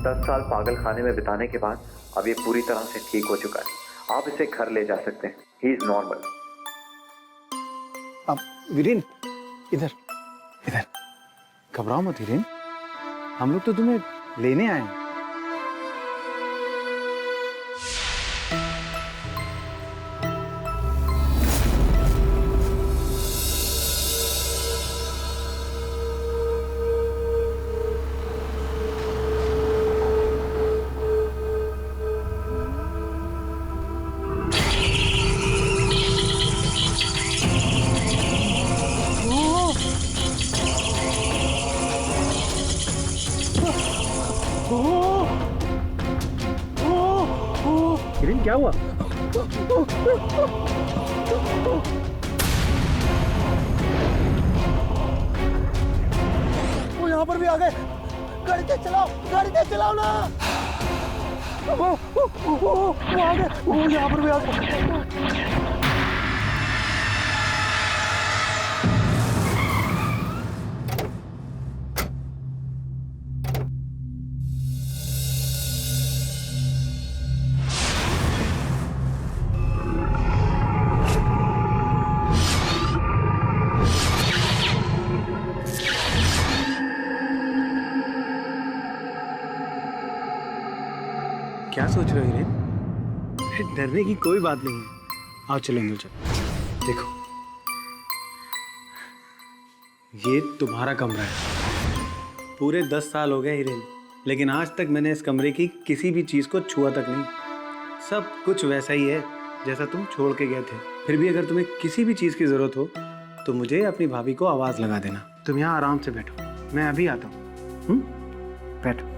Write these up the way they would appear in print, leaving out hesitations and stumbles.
10 साल पागल खाने में बिताने के बाद अब ये पूरी तरह से ठीक हो चुका है। आप इसे घर ले जा सकते हैं। He is normal. अब वीरेन, इधर इधर, घबराओ मत वीरेन, हम लोग तो तुम्हें लेने आए हैं। वीरेन क्या हुआ? वो यहाँ पर भी आ गए। गाड़ी तेज चलाओ, गाड़ी तेज चलाओ ना। वो आ गए, वो यहाँ पर भी आ गए। क्या सोच रहे हो वीरेन? डरने की कोई बात नहीं है। आओ चलो अंदर चलो। देखो, ये तुम्हारा कमरा है। पूरे 10 साल हो गए हीरेन, लेकिन आज तक मैंने इस कमरे की किसी भी चीज को छुआ तक नहीं। सब कुछ वैसा ही है जैसा तुम छोड़ के गए थे। फिर भी अगर तुम्हें किसी भी चीज की जरूरत हो तो मुझे अपनी भाभी को आवाज लगा देना। तुम यहाँ आराम से बैठो, मैं अभी आता हूँ। बैठो।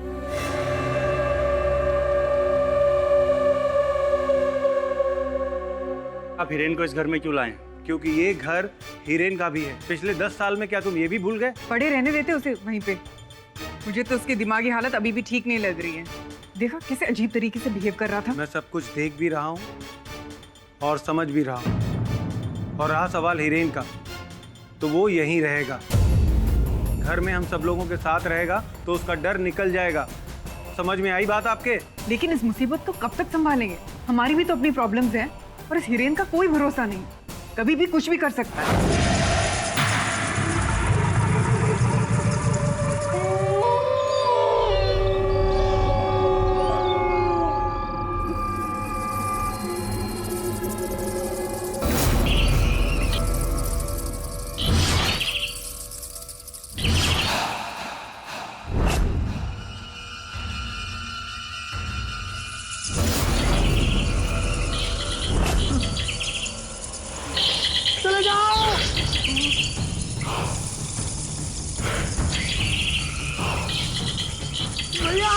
आप हिरेन को इस घर में क्यों लाए? क्योंकि ये घर हीरेन का भी है। पिछले 10 साल में क्या तुम ये भी भूल गए? पड़े रहने देते उसे वहीं पे। मुझे तो उसकी दिमागी हालत अभी भी ठीक नहीं लग रही है। देखा कैसे अजीब तरीके से बिहेव कर रहा था। मैं सब कुछ देख भी रहा हूँ और समझ भी रहा हूँ। और रहा सवाल हीरेन का, तो वो यहीं रहेगा। घर में हम सब लोगों के साथ रहेगा तो उसका डर निकल जाएगा। समझ में आई बात आपके? लेकिन इस मुसीबत को कब तक संभालेंगे? हमारी भी तो अपनी प्रॉब्लम्स हैं और इस हीरेन का कोई भरोसा नहीं, कभी भी कुछ भी कर सकता है। चले जाओ। भैया,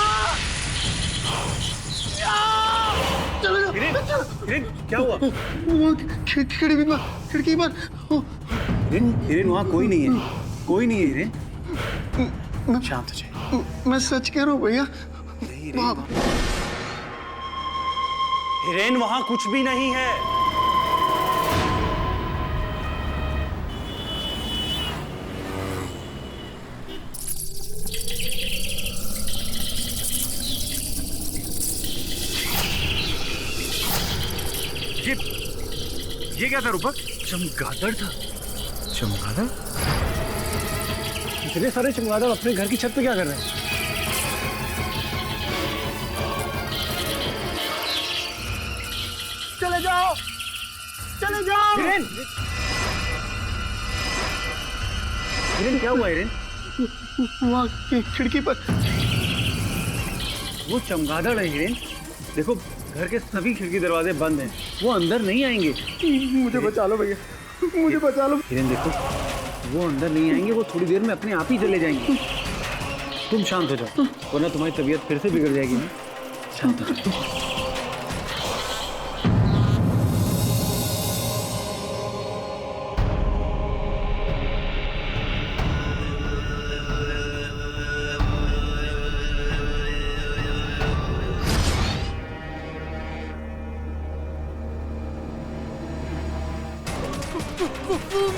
चले जाओ। हिरेन क्या हुआ? खिड़की पर हिरेन वहाँ कोई नहीं है, कोई नहीं है हिरेन। शांत हो जाए। मैं सच कह रहा हूँ भैया। हिरेन वहां कुछ भी नहीं है। ये क्या था रूपक? चमगादड़ था। चमगादड़? इतने सारे चमगादड़ अपने घर की छत पे क्या कर रहे हैं? चले जाओ, चले जाओ। हिरेन! हिरेन क्या हुआ हिरेन? वहाँ खिड़की पर वो चमगादड़ है हिरेन। देखो घर के सभी खिड़की दरवाजे बंद हैं, वो अंदर नहीं आएंगे। मुझे बचा लो भैया, मुझे बचा लो। हिरेन देखो, वो अंदर नहीं आएंगे, वो थोड़ी देर में अपने आप ही चले जाएंगे। तुम शांत हो जाओ, वरना तुम्हारी तबीयत फिर से बिगड़ जाएगी ना। शांत हो जाओ।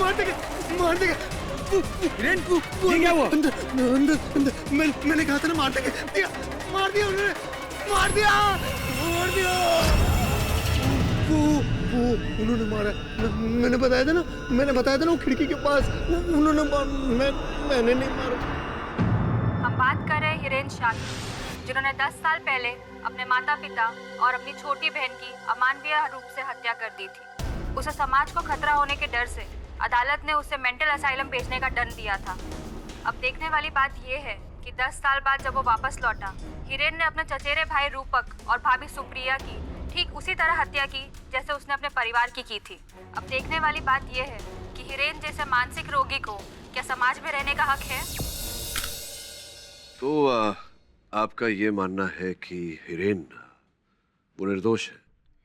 मार देगा, मार देगा। हिरेन ये क्या हुआ? मैंने कहा था ना मार देंगे, मार दिया उन्होंने, मार दिया। वो उन्होंने मारा। मैंने बताया था ना वो खिड़की के पास उन्होंने मैंने नहीं मारा। हम बात कर रहे हैं हिरेन शाह की, जिन्होंने 10 साल पहले अपने माता पिता और अपनी छोटी बहन की अमानवीय रूप से हत्या कर दी थी। उसे समाज को खतरा होने के डर से अदालत ने उसे मेंटल असाइलम भेजने का दंड दिया था। अब देखने वाली बात यह है कि 10 साल बाद जब वो वापस लौटा, हिरेन ने अपने चचेरे भाई रूपक और भाभी सुप्रिया की ठीक उसी तरह हत्या की जैसे उसने अपने परिवार की थी। अब देखने वाली बात यह है कि हिरेन जैसे मानसिक रोगी को क्या समाज में रहने का हक है? तो आपका ये मानना है कि हिरेन वो निर्दोष है?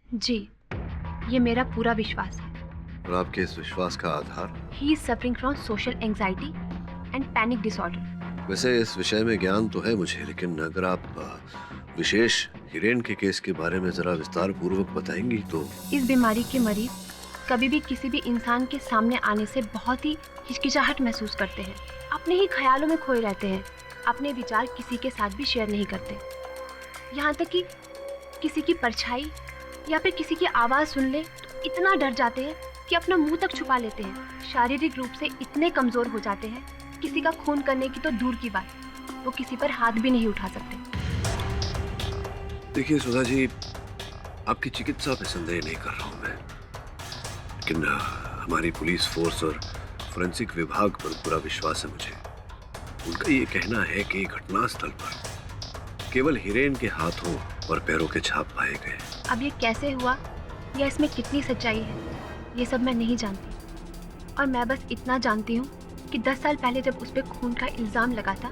जी, ये मेरा पूरा विश्वास है। और आपके इस विश्वास का आधार? He is suffering from social anxiety and panic disorder. वैसे इस विषय में ज्ञान तो है मुझे, लेकिन अगर आप विशेष हिरेन के केस के बारे में जरा विस्तार पूर्वक बताएंगी तो। इस बीमारी के मरीज कभी भी किसी भी इंसान के सामने आने से बहुत ही हिचकिचाहट महसूस करते हैं, अपने ही ख्यालों में खोए रहते हैं, अपने विचार किसी के साथ भी शेयर नहीं करते, यहाँ तक कि किसी की परछाई या फिर किसी की आवाज़ सुन ले तो इतना डर जाते हैं कि अपना मुंह तक छुपा लेते हैं। शारीरिक रूप से इतने कमज़ोर हो जाते हैं, किसी का खून करने की तो दूर की बात, वो किसी पर हाथ भी नहीं उठा सकते। देखिए सुधा जी, आपकी चिकित्सा पे संदेह नहीं कर रहा हूँ मैं, लेकिन हमारी पुलिस फोर्स और फोरेंसिक विभाग पर पूरा विश्वास है मुझे। उनका ये कहना है कि घटनास्थल पर केवल हिरेन के हाथों और पैरों के छाप पाए गए। अब ये कैसे हुआ या इसमें कितनी सच्चाई है, ये सब मैं नहीं जानती, और मैं बस इतना जानती हूँ कि 10 साल पहले जब उस पर खून का इल्ज़ाम लगा था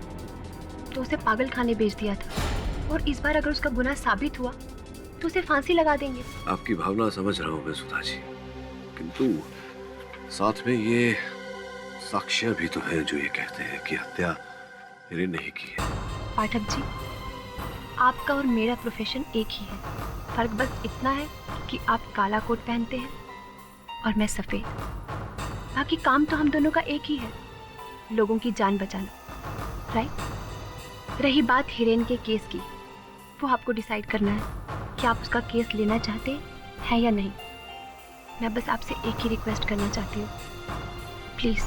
तो उसे पागल खाने भेज दिया था, और इस बार अगर उसका गुनाह साबित हुआ तो उसे फांसी लगा देंगे। आपकी भावना समझ रहा हूँ मैं सुधा जी, किंतु साथ में ये साक्ष्य भी तो है जो ये कहते हैं कि हत्या हिरेन ने ही की है। पाठक जी, आपका और मेरा प्रोफेशन एक ही है, फर्क बस इतना है कि आप काला कोट पहनते हैं और मैं सफ़ेद। बाकी काम तो हम दोनों का एक ही है, लोगों की जान बचाना, राइट? रही बात हिरेन के केस की, वो आपको डिसाइड करना है कि आप उसका केस लेना चाहते हैं या नहीं। मैं बस आपसे एक ही रिक्वेस्ट करना चाहती हूँ, प्लीज़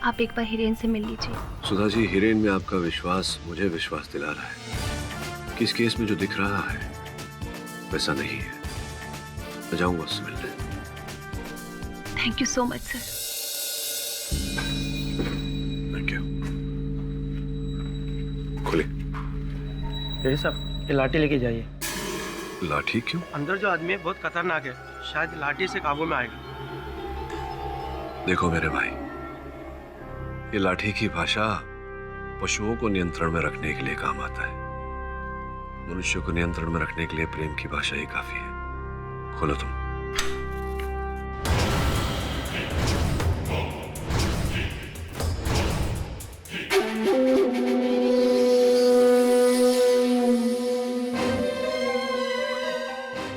आप एक बार हिरेन से मिल लीजिए। सुधा जी, हिरेन में आपका विश्वास मुझे विश्वास दिला रहा है कि इस केस में जो दिख रहा है वैसा नहीं है। मैं जाऊंगा उससे मिलने। Thank you so much sir. Thank you. खुले। डॉक्टर साहब, ये लाठी लेके जाइए। लाठी क्यों? अंदर जो आदमी है बहुत खतरनाक है, शायद लाठी से काबू में आएगा। देखो मेरे भाई, ये लाठी की भाषा पशुओं को नियंत्रण में रखने के लिए काम आता है। मनुष्य को नियंत्रण में रखने के लिए प्रेम की भाषा ही काफी है। खोलो तुम।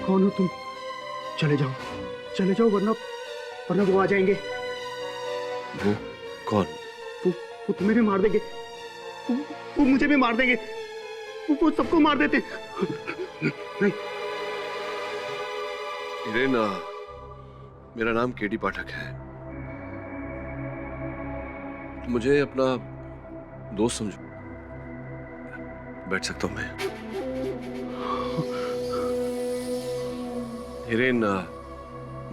कौन हो तुम? चले जाओ वरना वो आ जाएंगे। वो कौन? वो तुम्हें भी मार देंगे, वो मुझे भी मार देंगे, वो सबको मार देते। नहीं। हिरेन, मेरा नाम केडी पाठक है। मुझे अपना दोस्त समझो। बैठ सकता हूं मैं? हिरेन,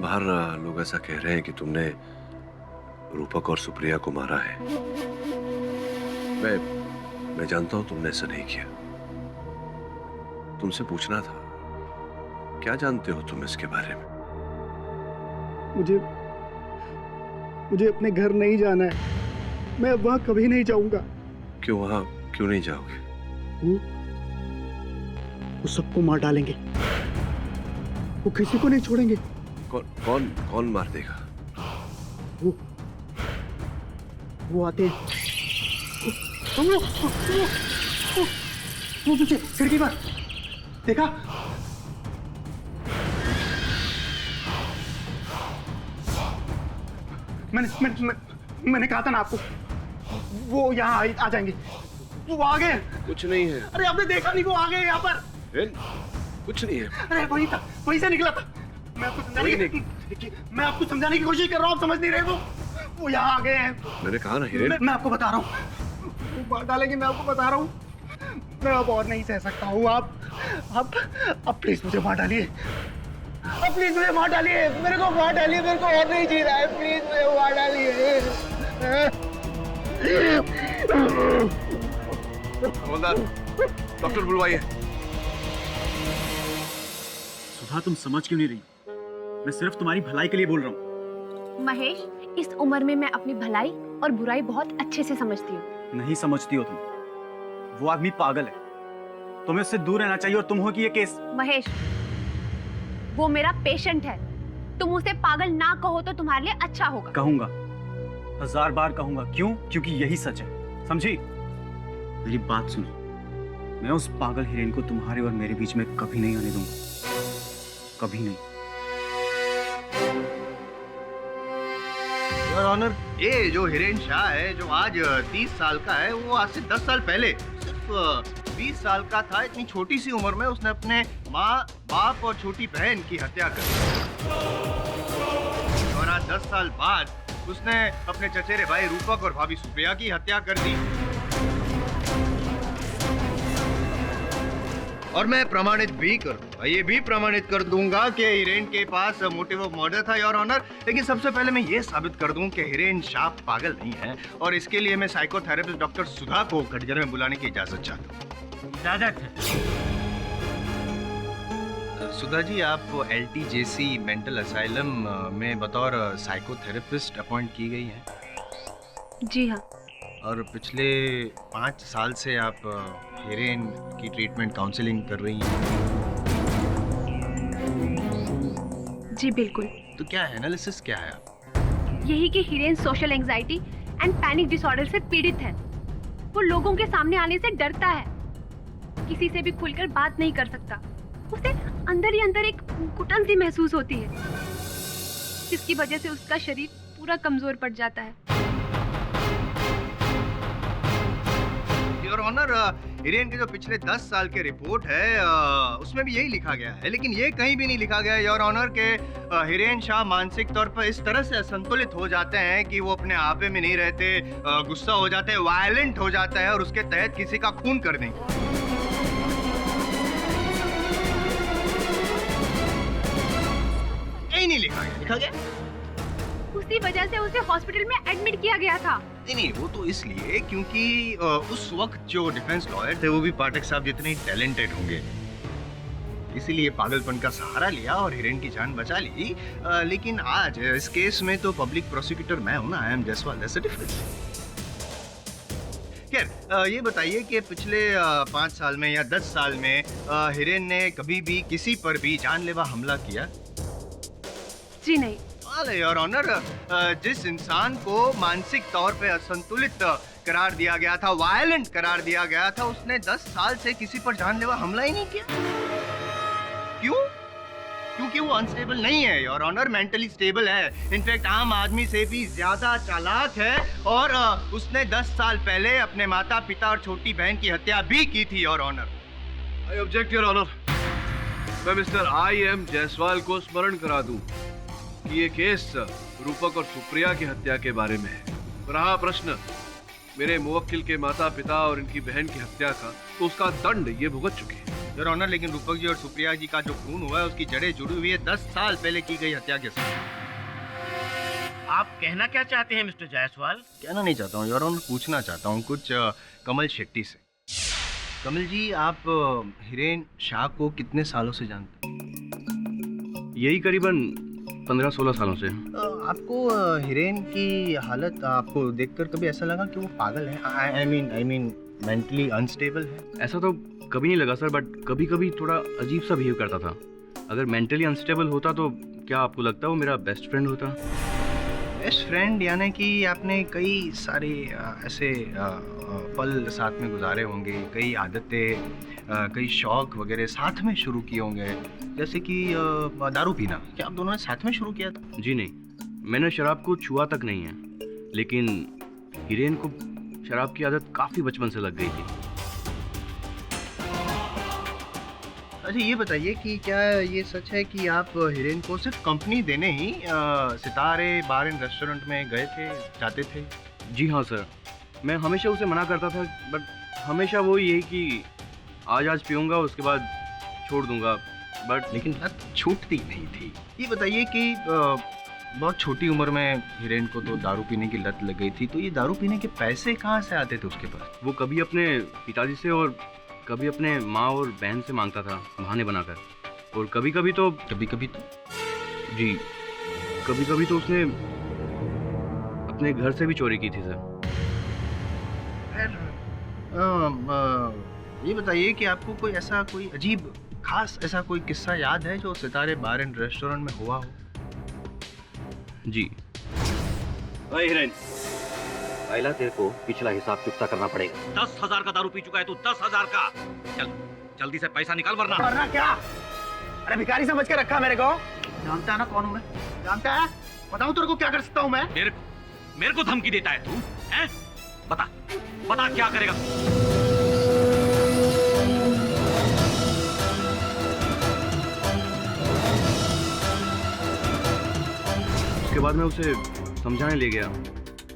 बाहर लोग ऐसा कह रहे हैं कि तुमने रूपक और सुप्रिया को मारा है। मैं जानता हूं तुमने ऐसा नहीं किया। तुमसे पूछना था, क्या जानते हो तुम इसके बारे में? मुझे अपने घर नहीं जाना है। मैं वहां कभी नहीं जाऊंगा। क्यों? वहां क्यों नहीं जाओगे? वो सबको मार डालेंगे, वो किसी को नहीं छोड़ेंगे। कौन मार देगा? वो आते हैं। वो मुझे खिड़की पर देखा। मैंने कहा था ना आपको, वो यहाँ आ जाएंगे। वो आ गए। कुछ नहीं है। अरे आपने देखा नहीं, वो आ गए यहाँ पर। हिरेन, कुछ नहीं है। अरे वही था, वहीं से निकला था। मैं आपको समझाने की कोशिश कर रहा हूँ, आप समझ नहीं रहे। वो यहाँ आ गए हैं। मैंने कहा ना हिरेन। मैं आपको बता रहा हूँ, वो मार डालेंगे। मैं आपको बता रहा हूँ, मैं अब और नहीं सह सकता हूँ। आप प्लीज मुझे मार डालिए। अब प्लीज मुझे मार डालिए, मेरे को मार डालिए। मेरे को और नहीं जी रहा है, प्लीज मुझे मार डालिए। हवलदार, डॉक्टर बुलवाइए। सुधा, तुम समझ क्यों नहीं रही? मैं सिर्फ तुम्हारी भलाई के लिए बोल रहा हूँ। महेश, इस उम्र में मैं अपनी भलाई और बुराई बहुत अच्छे से समझती हूँ। नहीं समझती हो तुम। वो आदमी पागल है, तुम्हें उससे दूर रहना चाहिए। और तुम हो कि ये केस। महेश, वो मेरा पेशेंट है। तुम उसे पागल ना कहो तो तुम्हारे लिए अच्छा होगा। कहूंगा, 1000 बार कहूंगा। क्यों? क्योंकि यही सच है, समझी? मेरी बात सुनो, मैं उस पागल हिरेन को तुम्हारे और मेरे बीच में कभी नहीं आने दूंगा, कभी नहीं। योर ऑनर, ये जो हिरेन शाह है, जो आज 30 साल का है, वो आज से 10 साल पहले सिर्फ 20 साल का था। इतनी छोटी सी उम्र में उसने अपने माँ, बाप और छोटी बहन की हत्या कर दी। और आज 10 साल बाद उसने अपने चचेरे भाई रूपक और भाभी सुप्रिया की हत्या कर दी। और मैं प्रमाणित भी करूंगा, ये भी प्रमाणित कर दूंगा कि हिरेन के पास मोटिव ऑफ मर्डर था, योर ऑनर। लेकिन सबसे पहले मैं ये साबित कर दूं कि हिरेन शाह पागल नहीं है, और इसके लिए मैं साइकोथेरेपिस्ट डॉक्टर सुधा को घटघर में बुलाने की इजाजत चाहता हूँ। इजाजत है। सुधा जी, आप LTJC मेंटल असाइलम में बतौर साइकोथेरेपिस्ट अपॉइंट की गई हैं। जी हाँ। और पिछले 5 साल से आप हिरेन की ट्रीटमेंट काउंसलिंग कर रही हैं। जी बिल्कुल। तो क्या एनालिसिस क्या है आप? यही कि Hiren social anxiety and panic disorder से पीड़ित है। वो लोगों के सामने आने से डरता है, किसी से भी खुलकर बात नहीं कर सकता। उसे अंदर ही अंदर एक घुटन सी महसूस होती है, जिसकी वजह से उसका शरीर पूरा कमजोर पड़ जाता है। योर ऑनर, हिरेन के जो पिछले 10 साल के रिपोर्ट है, उसमें भी यही लिखा गया है। लेकिन ये कहीं भी नहीं लिखा गया योर ऑनर के हिरेन शाह मानसिक तौर पर इस तरह से असंतुलित हो जाते हैं कि वो अपने आपे में नहीं रहते, गुस्सा हो जाते हैं, वायलेंट हो जाता है और उसके तहत किसी का खून कर देंगे। नहीं लिखा गया। लिखा गया? उसी वजह से उसे हॉस्पिटल में एडमिट किया गया था। नहीं, वो तो इसलिए क्योंकि उस वक्त जो डिफेंस लॉयर थे वो भी पाठक साहब जितने टैलेंटेड होंगे, इसीलिए पागलपन का सहारा लिया और हिरेन की जान बचा ली। लेकिन आज इस केस में तो पब्लिक प्रोसिक्यूटर मैं हूं ना, I am Jaswal, that's the difference. खैर, ये बताइए कि पिछले 5 साल में या 10 साल में हिरेन ने कभी भी किसी पर भी जानलेवा हमला किया? जी नहीं। योर ऑनर, जिस इंसान को मानसिक तौर पे असंतुलित करार दिया गया था, वायलेंट करार दिया गया था, उसने 10 साल से किसी पर जानलेवा हमला ही नहीं किया। क्यों? क्योंकि वो अनस्टेबल नहीं है योर ऑनर, मेंटली स्टेबल है। इनफैक्ट आम आदमी से भी ज्यादा चालाक है, और उसने 10 साल पहले अपने माता पिता और छोटी बहन की हत्या भी की थी your honour. I object your honour. मैं मिस्टर IM जायसवाल को स्मरण करा दूं कि ये केस रूपक और सुप्रिया की हत्या के बारे में है। रहा प्रश्न मेरे मुवक्किल के माता पिता और इनकी बहन की हत्या का, तो उसका दंड ये भुगत चुके हैं योर ऑनर। लेकिन रूपक जी और सुप्रिया जी का जो खून हुआ है उसकी जड़ें जुड़ी हुई है 10 साल पहले की गई हत्या के साथ। आप कहना क्या चाहते हैं मिस्टर जायसवाल? कहना नहीं चाहता हूँ योर ऑनर, पूछना चाहता हूँ कुछ कमल शेट्टी से। कमल जी, आप हिरेन शाह को कितने सालों से जानते हैं? यही करीबन 15-16 सालों से। आपको हिरेन की हालत आपको देखकर कभी ऐसा लगा कि वो पागल है? आई मीन मेंटली अनस्टेबल है? ऐसा तो कभी नहीं लगा सर, बट कभी कभी थोड़ा अजीब सा बिहेव करता था। अगर मेंटली अनस्टेबल होता तो क्या आपको लगता है वो मेरा बेस्ट फ्रेंड होता? बेस्ट फ्रेंड यानी कि आपने कई सारे ऐसे पल साथ में गुजारे होंगे, कई आदतें, कई शौक वगैरह साथ में शुरू किए होंगे, जैसे कि दारू पीना। क्या आप दोनों ने साथ में शुरू किया था? जी नहीं, मैंने शराब को छुआ तक नहीं है। लेकिन हिरेन को शराब की आदत काफी बचपन से लग गई थी। अच्छा ये बताइए कि क्या ये सच है कि आप हिरेन को सिर्फ कंपनी देने ही सितारे बार एंड रेस्टोरेंट में गए थे, जाते थे? जी हाँ सर, मैं हमेशा उसे मना करता था, बट हमेशा वो यही कि आज पीऊँगा उसके बाद छोड़ दूंगा, बट लेकिन लत छूटती नहीं थी। ये बताइए कि बहुत छोटी उम्र में हिरेन को तो दारू पीने की लत लग गई थी, तो ये दारू पीने के पैसे कहाँ से आते थे उसके पास? वो कभी अपने पिताजी से और कभी अपने माँ और बहन से मांगता था बहाने बनाकर, और कभी कभी तो जी कभी कभी तो उसने अपने घर से भी चोरी की थी सर। ये बताइए कि आपको कोई ऐसा कोई अजीब खास ऐसा कोई किस्सा याद है जो सितारे बार एंड रेस्टोरेंट में हुआ हो? जी। अरे हिरेन, पहला तेरे को पिछला हिसाब चुकता करना पड़ेगा। 10,000 का दारू पी चुका है तू, 10,000 का। चल जल्दी से पैसा निकाल वरना क्या? अरे भिखारी समझ के रखा मेरे को? जानता है ना कौन हूँ मैं? जानता है? बताऊँ तेरे को क्या कर सकता हूँ मैं? मेरे को धमकी देता है तू, हैं? बता क्या करेगा? उसके बाद मैं उसे समझाने ले गया।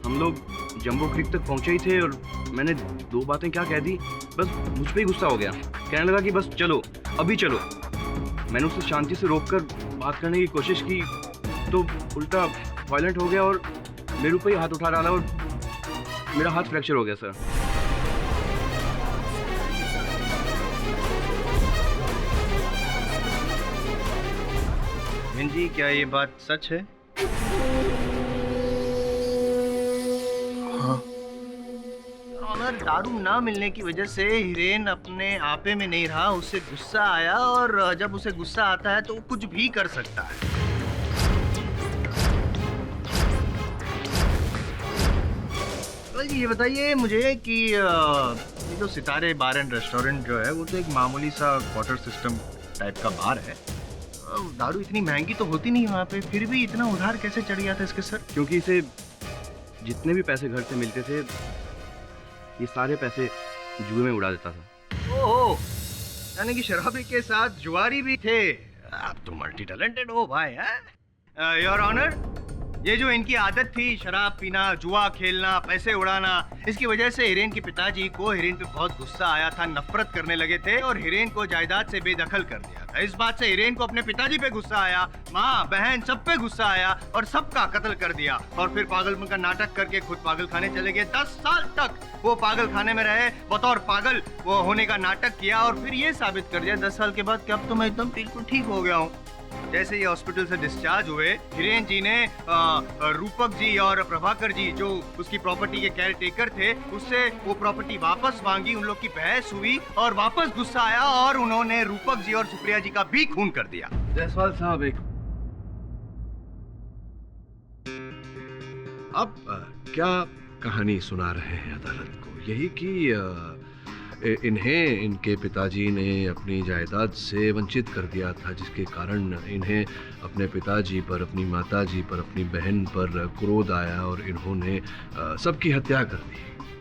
हम लोग जंबो क्रीक तक पहुंचे ही थे और मैंने 2 बातें क्या कह दी, बस मुझ पे ही गुस्सा हो गया। कहने लगा कि बस चलो, अभी चलो। मैंने उसे शांति से रोककर बात करने की कोशिश की तो उल्टा वायलेंट हो गया और मेरे ऊपर ही हाथ उठा डाला और मेरा हाथ फ्रैक्चर हो गया सर। बहन जी, क्या ये बात सच है? हाँ। ऑनर, दारू ना मिलने की वजह से हिरेन अपने आपे में नहीं रहा, उसे गुस्सा आया और जब उसे गुस्सा आता है तो वो कुछ भी कर सकता है। ये बताइए मुझे कि ये जो सितारे बार एंड रेस्टोरेंट जो है वो तो एक मामूली सा क्वार्टर सिस्टम टाइप का बार है। दारू इतनी महंगी तो होती नहीं वहाँ पे, फिर भी इतना उधार कैसे चढ़ गया था इसके सर? क्योंकि इसे जितने भी पैसे घर से मिलते थे ये सारे पैसे जुए में उड़ा देता था। ओह, यानी कि शराबी के साथ जुआरी भी थे। आप तो मल्टी टैलेंटेड हो भाई। हैं योर ऑनर, ये जो इनकी आदत थी शराब पीना, जुआ खेलना, पैसे उड़ाना, इसकी वजह से हिरेन के पिताजी को हिरेन पे बहुत गुस्सा आया था, नफरत करने लगे थे और हिरेन को जायदाद से बेदखल कर दिया था। इस बात से हिरेन को अपने पिताजी पे गुस्सा आया, माँ बहन सब पे गुस्सा आया और सबका कत्ल कर दिया और फिर पागलपन का नाटक करके खुद पागल खाने चले गए। 10 साल तक वो पागल खाने में रहे, बतौर पागल वो होने का नाटक किया और फिर ये साबित कर दिया 10 साल के बाद कि अब तो मैं एकदम बिल्कुल ठीक हो गया हूँ। जैसे ये हॉस्पिटल से डिस्चार्ज हुए, हिरेन जी ने रूपक जी और प्रभाकर जी जो उसकी प्रॉपर्टी के केयर टेकर थे उससे वो प्रॉपर्टी वापस मांगी। उन लोग की बहस हुई और वापस गुस्सा आया और उन्होंने रूपक जी और सुप्रिया जी का भी खून कर दिया। जायसवाल साहब, एक अब क्या कहानी सुना रहे हैं अदालत को? यही कि इन्हें इनके पिताजी ने अपनी जायदाद से वंचित कर दिया था, जिसके कारण इन्हें अपने पिताजी पर, अपनी माताजी पर, अपनी बहन पर क्रोध आया और इन्होंने सबकी हत्या कर दी।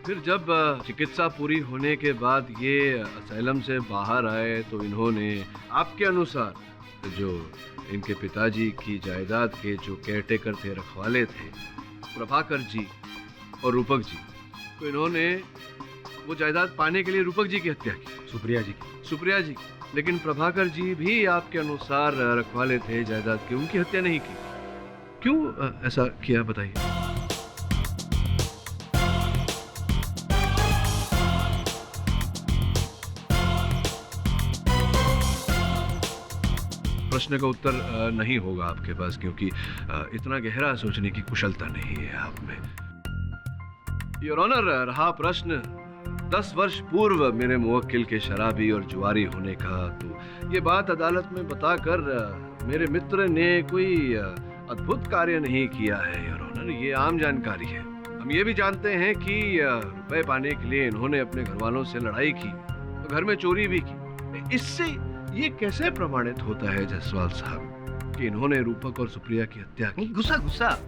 फिर जब चिकित्सा पूरी होने के बाद ये असैलम से बाहर आए तो इन्होंने आपके अनुसार जो इनके पिताजी की जायदाद के जो केयरटेकर थे, रखवाले थे, प्रभाकर जी और रूपक जी, तो इन्होंने वो जायदाद पाने के लिए रूपक जी की हत्या की, सुप्रिया जी। लेकिन प्रभाकर जी भी आपके अनुसार रखवाले थे जायदाद के, उनकी हत्या नहीं की। क्यों ऐसा किया, बताइए? प्रश्न का उत्तर नहीं होगा आपके पास, क्योंकि इतना गहरा सोचने की कुशलता नहीं है आप में। योर ऑनर, रहा प्रश्न 10 वर्ष पूर्व मेरे मुवक्किल के शराबी और जुआरी होने का, तो ये बात अदालत में बताकर मेरे मित्र ने कोई अद्भुत कार्य नहीं किया है योर ऑनर, ये आम जानकारी है। हम ये भी जानते हैं कि रुपए पाने के लिए इन्होंने अपने घर वालों से लड़ाई की, तो घर में चोरी भी की। इससे ये कैसे प्रमाणित होता है जायसवाल साहब कि इन्होंने रूपक और सुप्रिया की हत्या की? गुस्सा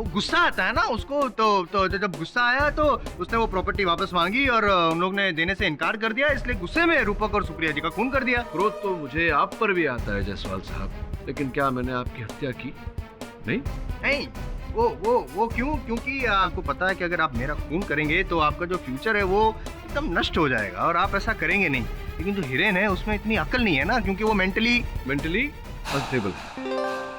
वो गुस्सा आता है ना उसको, तो जब गुस्सा आया तो उसने वो प्रॉपर्टी वापस मांगी और उन लोग ने देने से इनकार कर दिया, इसलिए गुस्से में रूपक और सुप्रिया जी का खून कर दिया। क्रोध तो मुझे आप पर भी आता है जायसवाल साहब, लेकिन क्या मैंने आपकी हत्या की? नहीं नहीं, वो क्यों? क्योंकि आपको पता है कि अगर आप मेरा खून करेंगे तो आपका जो फ्यूचर है वो एकदम नष्ट हो जाएगा और आप ऐसा करेंगे नहीं। लेकिन जो हिरेन है उसमें इतनी अकल नहीं है ना, क्योंकि वो मेंटली अनस्टेबल।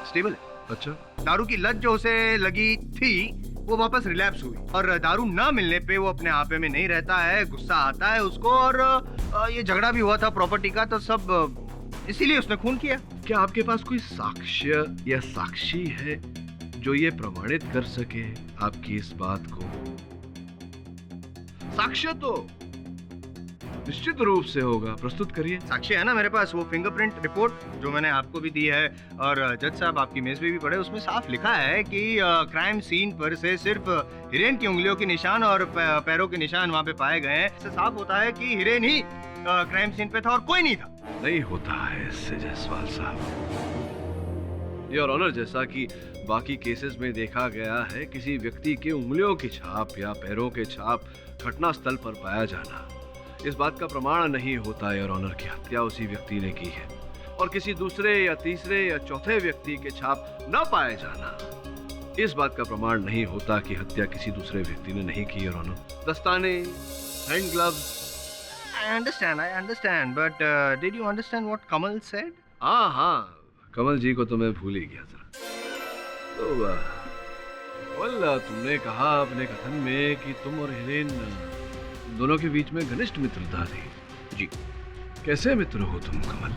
स्टेबल है। अच्छा, दारू की लत जो उसे लगी थी वो वापस रिलैप्स हुई और दारू ना मिलने पे वो अपने आपे में नहीं रहता है, गुस्सा आता है उसको और ये झगड़ा भी हुआ था प्रॉपर्टी का, तो सब इसीलिए उसने खून किया। क्या आपके पास कोई साक्ष्य या साक्षी है जो ये प्रमाणित कर सके आपकी इस बात को? साक्ष्य तो निश्चित रूप से होगा, प्रस्तुत करिए। साक्ष्य है ना मेरे पास, वो फिंगरप्रिंट रिपोर्ट जो मैंने आपको भी दी है और जज साहब आपकी मेज पे भी पढ़े, उसमें साफ लिखा है कि क्राइम सीन पर से सिर्फ हिरेन की उंगलियों के निशान और पैरों के निशान वहाँ पे पाए गए हैं। इससे साफ होता है कि हिरेन ही क्राइम सीन पे था और कोई नहीं था। नहीं होता है इससे जायसवाल साहब। योर ऑनर, जैसा कि बाकी केसेस में देखा गया है, किसी व्यक्ति के उंगलियों की छाप या पैरों के छाप घटना स्थल पर पाया जाना इस बात का प्रमाण नहीं होता योर ऑनर की हत्या उसी व्यक्ति ने की है, और किसी दूसरे या तीसरे या चौथे व्यक्ति के छाप न पाए जाना इस बात का प्रमाण नहीं होता कि हत्या किसी दूसरे व्यक्ति ने नहीं की योर ऑनर। दस्ताने, hand gloves. I understand, but did you understand what Kamal said? हाँ, कमल जी को तो मैं भूल ही गया जरा। तो कमल, तुमने कहा अपने कथन में कि तुम और हिरेन दोनों के बीच में घनिष्ठ मित्रता थी। जी। कैसे मित्र हो तुम कमल?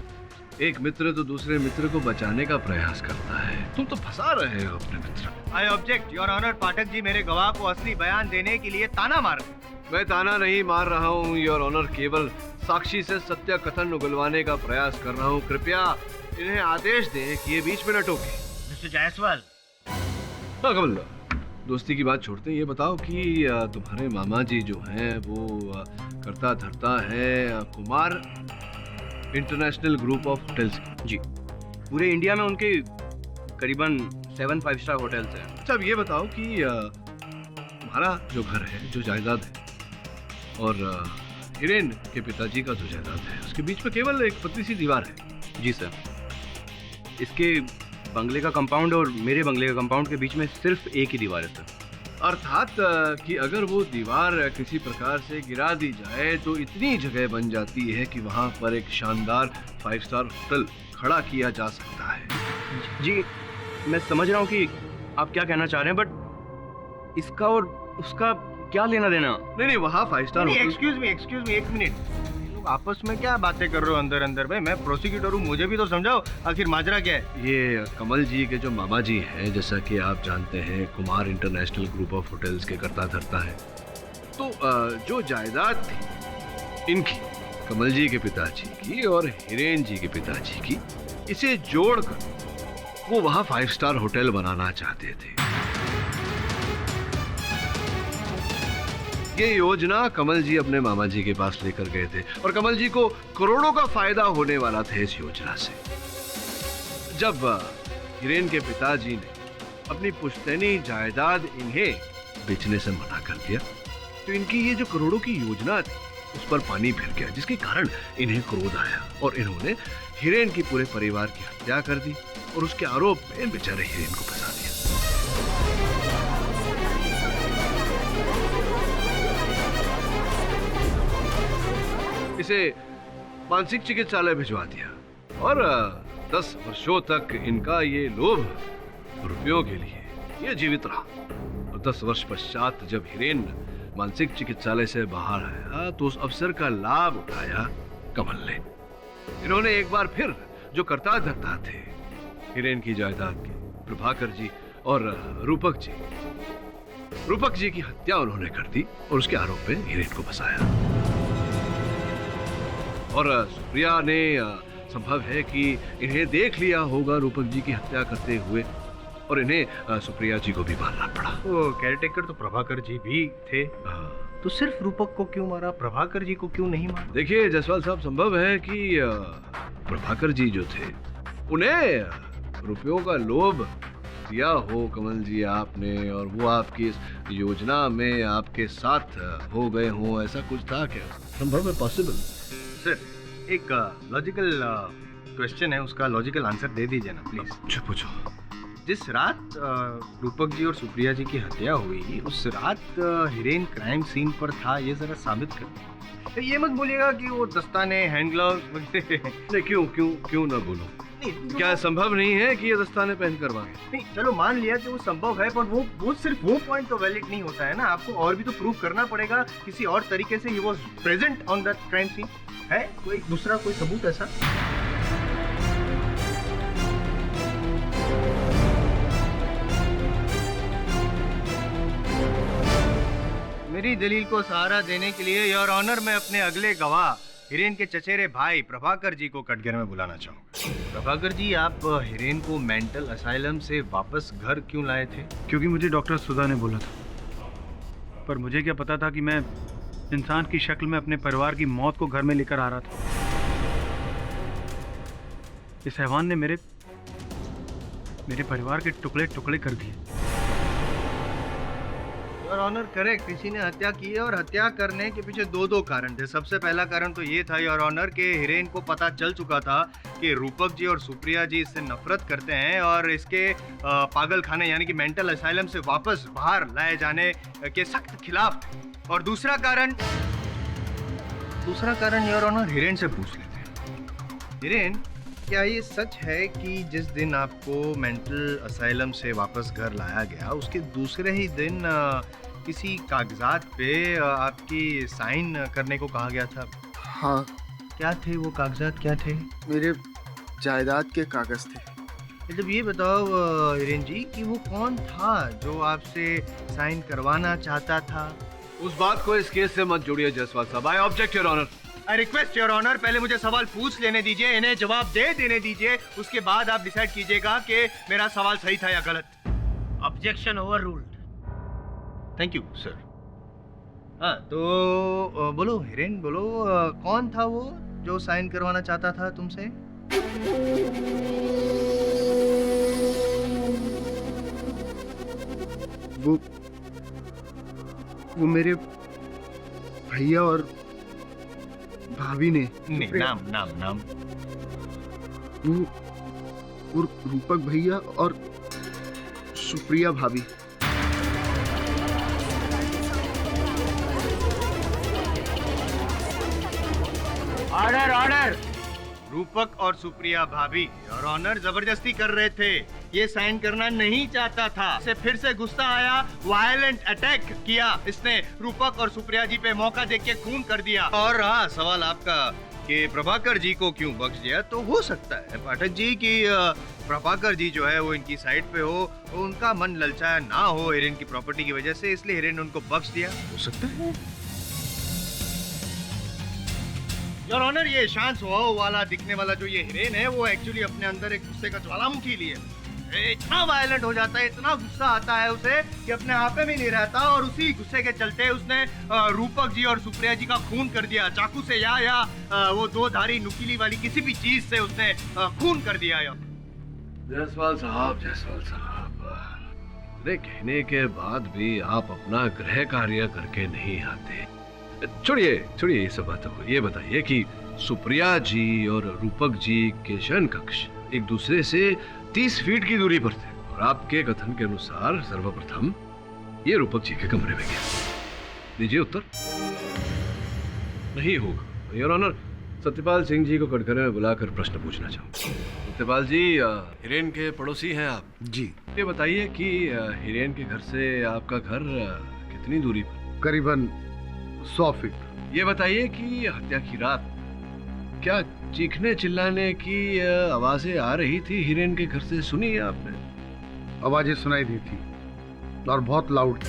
एक मित्र तो दूसरे मित्र को बचाने का प्रयास करता है, तुम तो फंसा रहे हो अपने मित्र। I object, Your Honor, Pathak ji मेरे गवाह को असली बयान देने के लिए ताना मार रहे हैं। मैं ताना नहीं मार रहा हूँ योर ऑनर, केवल साक्षी से सत्य कथन उगलवाने का प्रयास कर रहा हूँ। कृपया इन्हें आदेश दें कि ये बीच में न टोके। मिस्टर जायसवाल। हाँ कमल, दोस्ती की बात छोड़ते हैं, ये बताओ कि तुम्हारे मामा जी जो हैं वो करता धरता है Kumar international group of hotels. जी, पूरे इंडिया में उनके करीबन 7 5-स्टार होटल्स हैं। अच्छा, अब ये बताओ कि तुम्हारा जो घर है, जो जायदाद है, और हिरेन के पिताजी का जो जायदाद है, उसके बीच में केवल एक पतली सी दीवार है। जी सर, इसके बंगले का कंपाउंड और मेरे बंगले का कंपाउंड के बीच में सिर्फ एक ही दीवार है सर। अर्थात कि अगर वो दीवार किसी प्रकार से गिरा दी जाए तो इतनी जगह बन जाती है कि वहाँ पर एक शानदार 5-स्टार होटल खड़ा किया जा सकता है। जी, मैं समझ रहा हूँ कि आप क्या कहना चाह रहे हैं, बट इसका और उसका क्या लेना देना? नहीं, वहाँ 5-स्टार होटल। एक्सक्यूज मी, एक मिनट। लोग आपस में क्या बातें कर रहे हो अंदर अंदर? भाई मैं प्रोसिक्यूटर हूँ, मुझे भी तो समझाओ आखिर माजरा क्या है। ये कमल जी के जो मामा जी हैं, जैसा कि आप जानते हैं, Kumar international group of hotels के करता धरता है। तो जो जायदाद थी इनकी, कमल जी के पिताजी की और हिरेन जी के पिताजी की, इसे जोड़कर वो वहाँ 5-स्टार होटल बनाना चाहते थे। ये योजना कमल जी अपने मामा जी के पास लेकर गए थे और कमल जी को करोड़ों का फायदा होने वाला था इस योजना से। जब हिरेन के पिताजी ने अपनी पुश्तैनी जायदाद इन्हें बेचने से मना कर दिया तो इनकी ये जो करोड़ों की योजना थी उस पर पानी फिर गया, जिसके कारण इन्हें क्रोध आया और इन्होंने हिरेन की पूरे परिवार की हत्या कर दी और उसके आरोप में बेचारे हिरेन को फंसा दिया। इसे मानसिक चिकित्सालय भिजवा दिया और 10 वर्षों तक इनका ये लोभ रुपयों के लिए ये जीवित रहा। और 10 वर्ष पश्चात जब हिरेन मानसिक चिकित्सालय से बाहर आया तो उस अवसर का लाभ उठाया कमल ने। इन्होंने एक बार फिर जो करता धरता थे हिरेन की जायदाद के, प्रभाकर जी और रूपक जी की हत्या उन्होंने कर दी और उसके आरोप में हिरेन को फंसाया। और सुप्रिया ने संभव है कि इन्हें देख लिया होगा रूपक जी की हत्या करते हुए और इन्हें सुप्रिया जी को भी मारना पड़ा। वो केयरटेकर तो प्रभाकर जी भी थे, तो सिर्फ रूपक को क्यों मारा, प्रभाकर जी को क्यों नहीं मारा? देखिए जायसवाल साहब, संभव है कि प्रभाकर जी जो थे उन्हें रुपयों का लोभ दिया हो कमल जी आपने और वो आपकी इस योजना में आपके साथ हो गए हो, ऐसा कुछ था क्या? संभव है, पॉसिबल? सर एक लॉजिकल क्वेश्चन है, उसका लॉजिकल आंसर दे दीजिए ना प्लीज। अच्छा पूछो। जिस रात रूपक जी और सुप्रिया जी की हत्या हुई, उस रात हिरेन क्राइम सीन पर था, ये जरा साबित कर। तो ये मत बोलिएगा कि वो दस्ताने, हैंड ग्लव्स नहीं, क्यों ना बोलो? क्या संभव नहीं है कि ये दस्ताने पहन कर मांगे? नहीं, चलो मान लिया कि वो संभव है, पर वो सिर्फ वो पॉइंट तो वैलिड नहीं होता है ना। आपको और भी तो प्रूव करना पड़ेगा किसी और तरीके से। He was present on that crime scene. है कोई दूसरा कोई सबूत ऐसा? मेरी दलील को सहारा देने के लिए योर ऑनर मैं अपने अगले गवाह हिरेन के चचेरे भाई प्रभाकर जी को कटघरे में बुलाना चाहूंगा। प्रभाकर जी, आप हिरेन को मेंटल असाइलम से वापस घर क्यों लाए थे? क्योंकि मुझे डॉक्टर सुधा ने बोला था, पर मुझे क्या पता था कि मैं इंसान की शक्ल में अपने परिवार की मौत को घर में लेकर आ रहा था। इस हैवान ने मेरे परिवार के टुकड़े टुकड़े कर दिए। योर ऑनर करेक्ट, किसी ने हत्या की है और हत्या करने के पीछे दो कारण थे। सबसे पहला कारण तो ये था योर ऑनर के हिरेन को पता चल चुका था कि रूपक जी और सुप्रिया जी इससे नफरत करते हैं और इसके पागल खाने यानी कि मेंटल असाइलम से वापस बाहर लाए जाने के सख्त खिलाफ थे। और दूसरा कारण योर ऑनर हिरेन से पूछ लेते हैं। हिरेन, क्या ये सच है कि जिस दिन आपको मेंटल असाइलम से वापस घर लाया गया, उसके दूसरे ही दिन किसी कागजात पे आपकी साइन करने को कहा गया था? हाँ। क्या थे वो कागजात, क्या थे? मेरे जायदाद के कागज थे। जब ये बताओ हिरेन जी कि वो कौन था जो आपसे साइन करवाना चाहता था? उस बात को इस केस से मत जोड़िए जायसवाल साहब। I object your honour. I request your honour, पहले मुझे सवाल पूछ लेने दीजिए, इन्हें जवाब दे देने दीजिए, उसके बाद आप डिसाइड कीजिएगा कि मेरा सवाल सही था या गलत। Objection overruled. Thank you sir. हाँ तो बोलो हिरेन, बोलो कौन था वो जो साइन करवाना चाहता था तुमसे? वो मेरे भैया और भाभी ने। नहीं, नाम वो रूपक भैया और सुप्रिया भाभी। ऑर्डर। रूपक और सुप्रिया भाभी और ऑनर जबरदस्ती कर रहे थे, ये साइन करना नहीं चाहता था। इसे फिर से गुस्सा आया, वायलेंट अटैक किया इसने रूपक और सुप्रिया जी पे, मौका देख के खून कर दिया। और हाँ, सवाल आपका कि प्रभाकर जी को क्यों बख्श दिया, तो हो सकता है पाठक जी कि प्रभाकर जी जो है वो इनकी साइड पे हो, उनका मन ललचाया ना हो हिरेन की प्रॉपर्टी की वजह से, इसलिए हिरेन उनको बख्श दिया। हो सकता है योर ऑनर, ये शांत स्वभाव वाला दिखने वाला जो ये हिरेन है, वो एक्चुअली अपने अंदर एक गुस्से का ज्वालामुखी लिए इतना वायलेंट हो जाता है, इतना गुस्सा आता है उसे कि अपने आप में नहीं रहता, और उसी गुस्से के चलते उसने रूपक जी और सुप्रिया जी का खून कर दिया, चाकू से या वो दो धारी नुकीली वाली किसी भी चीज से उसने खून कर दिया। जायसवाल साहब, इतने कहने के बाद भी आप अपना गृह कार्य करके नहीं आते। छोड़िए ये सब बातों को, ये बताइए कि सुप्रिया जी और रूपक जी के शयन कक्ष एक दूसरे से 30 फीट की दूरी पर थे, और आपके कथन के अनुसार सर्वप्रथम ये रूपक जी के कमरे में गया। दीजिए उत्तर। नहीं होगा योर ऑनर। सत्यपाल सिंह जी को कटघरे में बुलाकर प्रश्न पूछना चाहूँ। सत्यपाल जी, हिरेन के पड़ोसी हैं आप जी। ये बताइए कि हिरेन के घर से आपका घर कितनी दूरी पर? करीबन 100 फीट। ये बताइए कि हत्या की रात क्या चीखने चिल्लाने की आवाजें आ रही थी हिरेन के घर से? सुनी है आपने? आवाजें सुनाई दी थी और बहुत लाउड थी।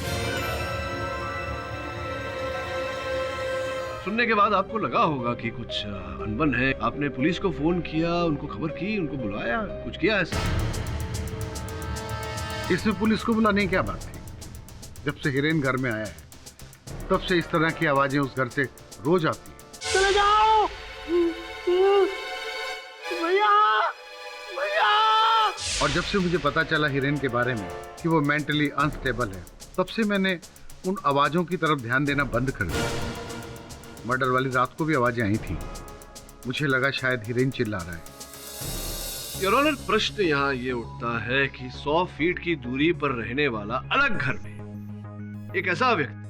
सुनने के बाद आपको लगा होगा कि कुछ अनबन है। आपने पुलिस को फोन किया, उनको खबर की, उनको बुलाया, कुछ किया ऐसा? इसमें पुलिस को बुलाने की क्या बात थी? जब से हिरेन घर में आया है तब से इस तरह की आवाजें उस घर से रोज आती हैं। चले जाओ भैया। और जब से मुझे पता चला हिरेन के बारे में कि वो मेंटली अनस्टेबल है, तब से मैंने उन आवाज़ों की तरफ ध्यान देना बंद कर दिया। मर्डर वाली रात को भी आवाज़ें आई थी। मुझे लगा शायद हिरेन चिल्ला रहा है। योर ऑनर, प्रश्न यहाँ ये उठता है कि 100 फीट की दूरी पर रहने वाला अलग घर में एक ऐसा व्यक्ति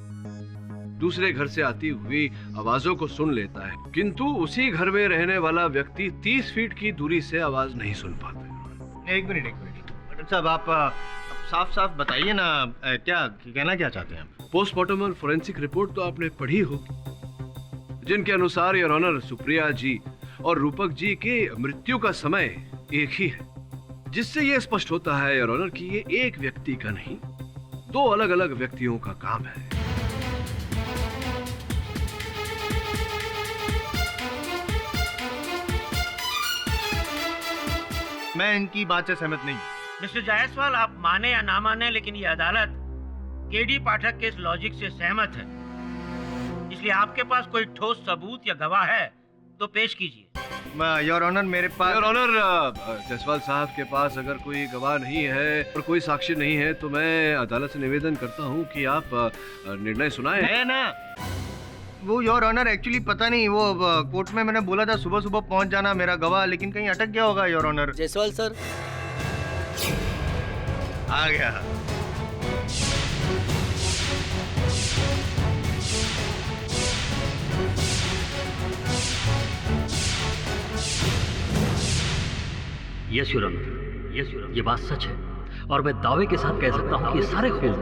दूसरे घर से आती हुई आवाजों को सुन लेता है, किंतु उसी घर में रहने वाला व्यक्ति 30 फीट की दूरी से आवाज नहीं सुन पाता। एक मिनट डॉक्टर साहब, आप साफ साफ बताइए ना, क्या कहना क्या चाहते हैं आप? पोस्टमार्टम और फोरेंसिक रिपोर्ट तो आपने पढ़ी होगी, जिनके अनुसार योर ऑनर सुप्रिया जी और रूपक जी के मृत्यु का समय एक ही है, जिससे यह स्पष्ट होता है योर ऑनर कि ये एक व्यक्ति का नहीं, 2 अलग अलग व्यक्तियों का काम है। मैं इनकी बात से सहमत नहीं। मिस्टर जायसवाल, आप माने या ना माने, लेकिन ये अदालत केडी पाठक के इस लॉजिक से सहमत है, इसलिए आपके पास कोई ठोस सबूत या गवाह है तो पेश कीजिए। योर ऑनर, मेरे पास योर ऑनर, जायसवाल साहब के पास अगर कोई गवाह नहीं है और कोई साक्षी नहीं है तो मैं अदालत से निवेदन करता हूं कि आप निर्णय सुनाएं। है ना, वो योर ऑनर एक्चुअली पता नहीं, वो कोर्ट में मैंने बोला था सुबह सुबह पहुंच जाना मेरा गवाह, लेकिन कहीं अटक गया होगा योर ऑनर। जायसवाल सर आ गया। Yes your honour, yes your honour, ये बात सच है और मैं दावे के साथ कह सकता हूँ कि ये सारे खून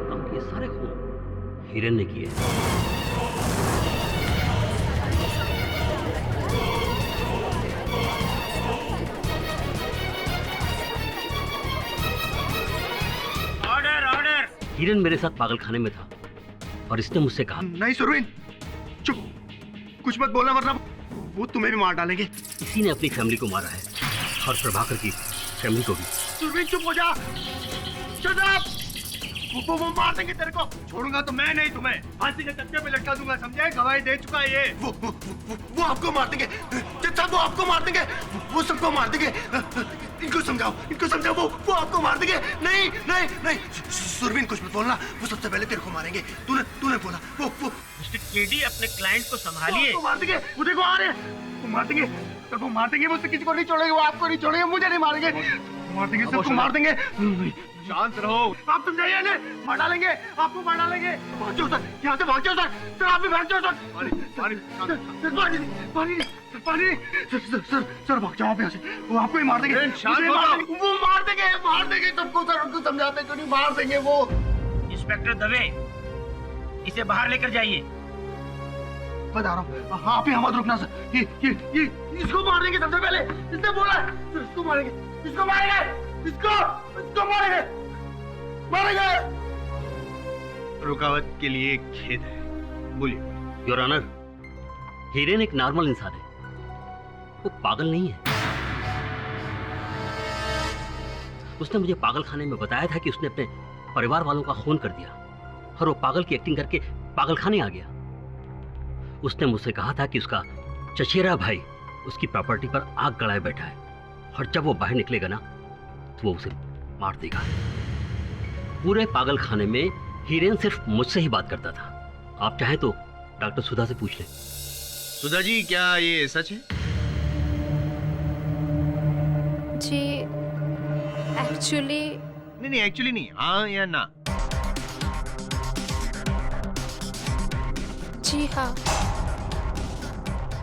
हिरेन ने किए हैं। हिरेन मेरे साथ पागलखाने में था और इसने मुझसे कहा, नहीं सुरवीन, चुप, कुछ मत बोलना वरना वो तुम्हें भी मार डालेंगे। इसी ने अपनी फैमिली को मारा है और प्रभाकर की फैमिली को भी। सुरवीन चुप हो जा, शट अप। वो मार देंगे तेरे को, छोड़ूंगा तो मैं नहीं, तुम्हें फांसी के चक्के पे लटका दूंगा, समझे? गवाही दे चुका है ये। वो आपको मार देंगे, वो आपको मार देंगे, वो सबको मार देंगे। इनको समझाओ, वो आपको मार देंगे। नहीं नहीं नहीं सुरवीन, कुछ मत बोलना, वो सबसे पहले तेरे को मारेंगे। तूने बोला वो मिस्टर केडी, अपने क्लाइंट को संभालिए। वो मार देंगे, वो देखो आ रहे हैं, वो मार देंगे, सबको मार देंगे, वो किसी को नहीं छोड़ेंगे, वो आपको नहीं छोड़ेंगे, मुझे नहीं मारेंगे, मार देंगे, सबको मार देंगे। शांत रहो, आप तुम जाइए, मार डालेंगे, आपको मार डालेंगे। भाग जाओ सर, यहाँ से भाग जाओ सर, आप भी भाग जाओ सर। पानी, सर भाग जाओ आप यहाँ से, वो आपको ही मार देंगे। वो मार देंगे सबको सर, उनको समझाते क्यों नहीं, मार देंगे वो। इंस्पेक्टर दवे, इसे बाहर लेकर जाइए। बता रहा हूँ, आप यहाँ मत रुकना सर, ये इसको मार देंगे सबसे पहले, इसने बोला इसको मारेंगे, इसको मारेंगे। रुकावट के लिए खेद है, बोलिए। योर ऑनर, हिरेन एक नॉर्मल इंसान है, वो पागल नहीं है। उसने मुझे पागलखाने में बताया था कि उसने अपने परिवार वालों का खून कर दिया और वो पागल की एक्टिंग करके पागलखाने आ गया। उसने मुझसे कहा था कि उसका चचेरा भाई उसकी प्रॉपर्टी पर आग गड़ाए बैठा है और जब वो बाहर निकलेगा ना तो वो उसे मार देगा। पूरे पागलखाने में हिरेन सिर्फ मुझसे ही बात करता था। आप चाहें तो डॉक्टर सुधा से पूछ लें। सुधा जी, क्या ये सच है? जी एक्चुअली नहीं, हाँ या ना? जी हाँ।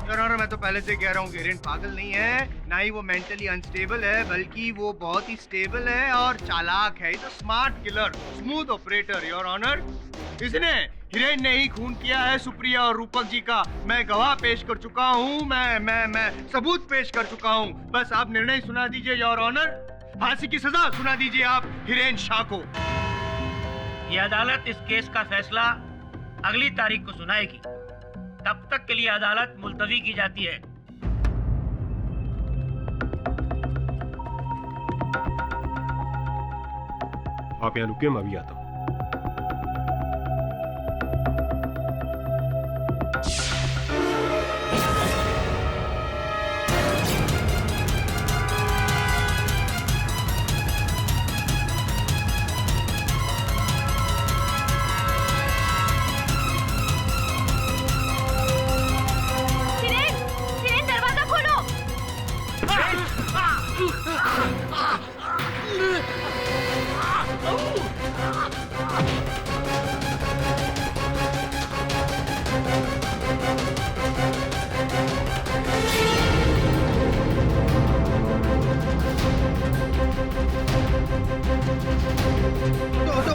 योर ऑनर, मैं तो पहले से कह रहा हूँ कि हिरेन पागल नहीं है, ना ही वो मेंटली अनस्टेबल है, बल्कि वो बहुत ही स्टेबल है और चालाक है। Is a smart killer, smooth operator your honour. इसने हिरेन ने ही खून किया है सुप्रिया और रूपक जी का। मैं गवाह पेश कर चुका हूँ, मैं सबूत पेश कर चुका हूँ। बस आप निर्णय सुना दीजिए योर ऑनर, फांसी की सजा सुना दीजिए आप हिरेन शाह को। ये अदालत इस केस का फैसला अगली तारीख को सुनाएगी, तब तक के लिए अदालत मुलतवी की जाती है। आप यहाँ रुकिए, मैं अभी आता हूँ।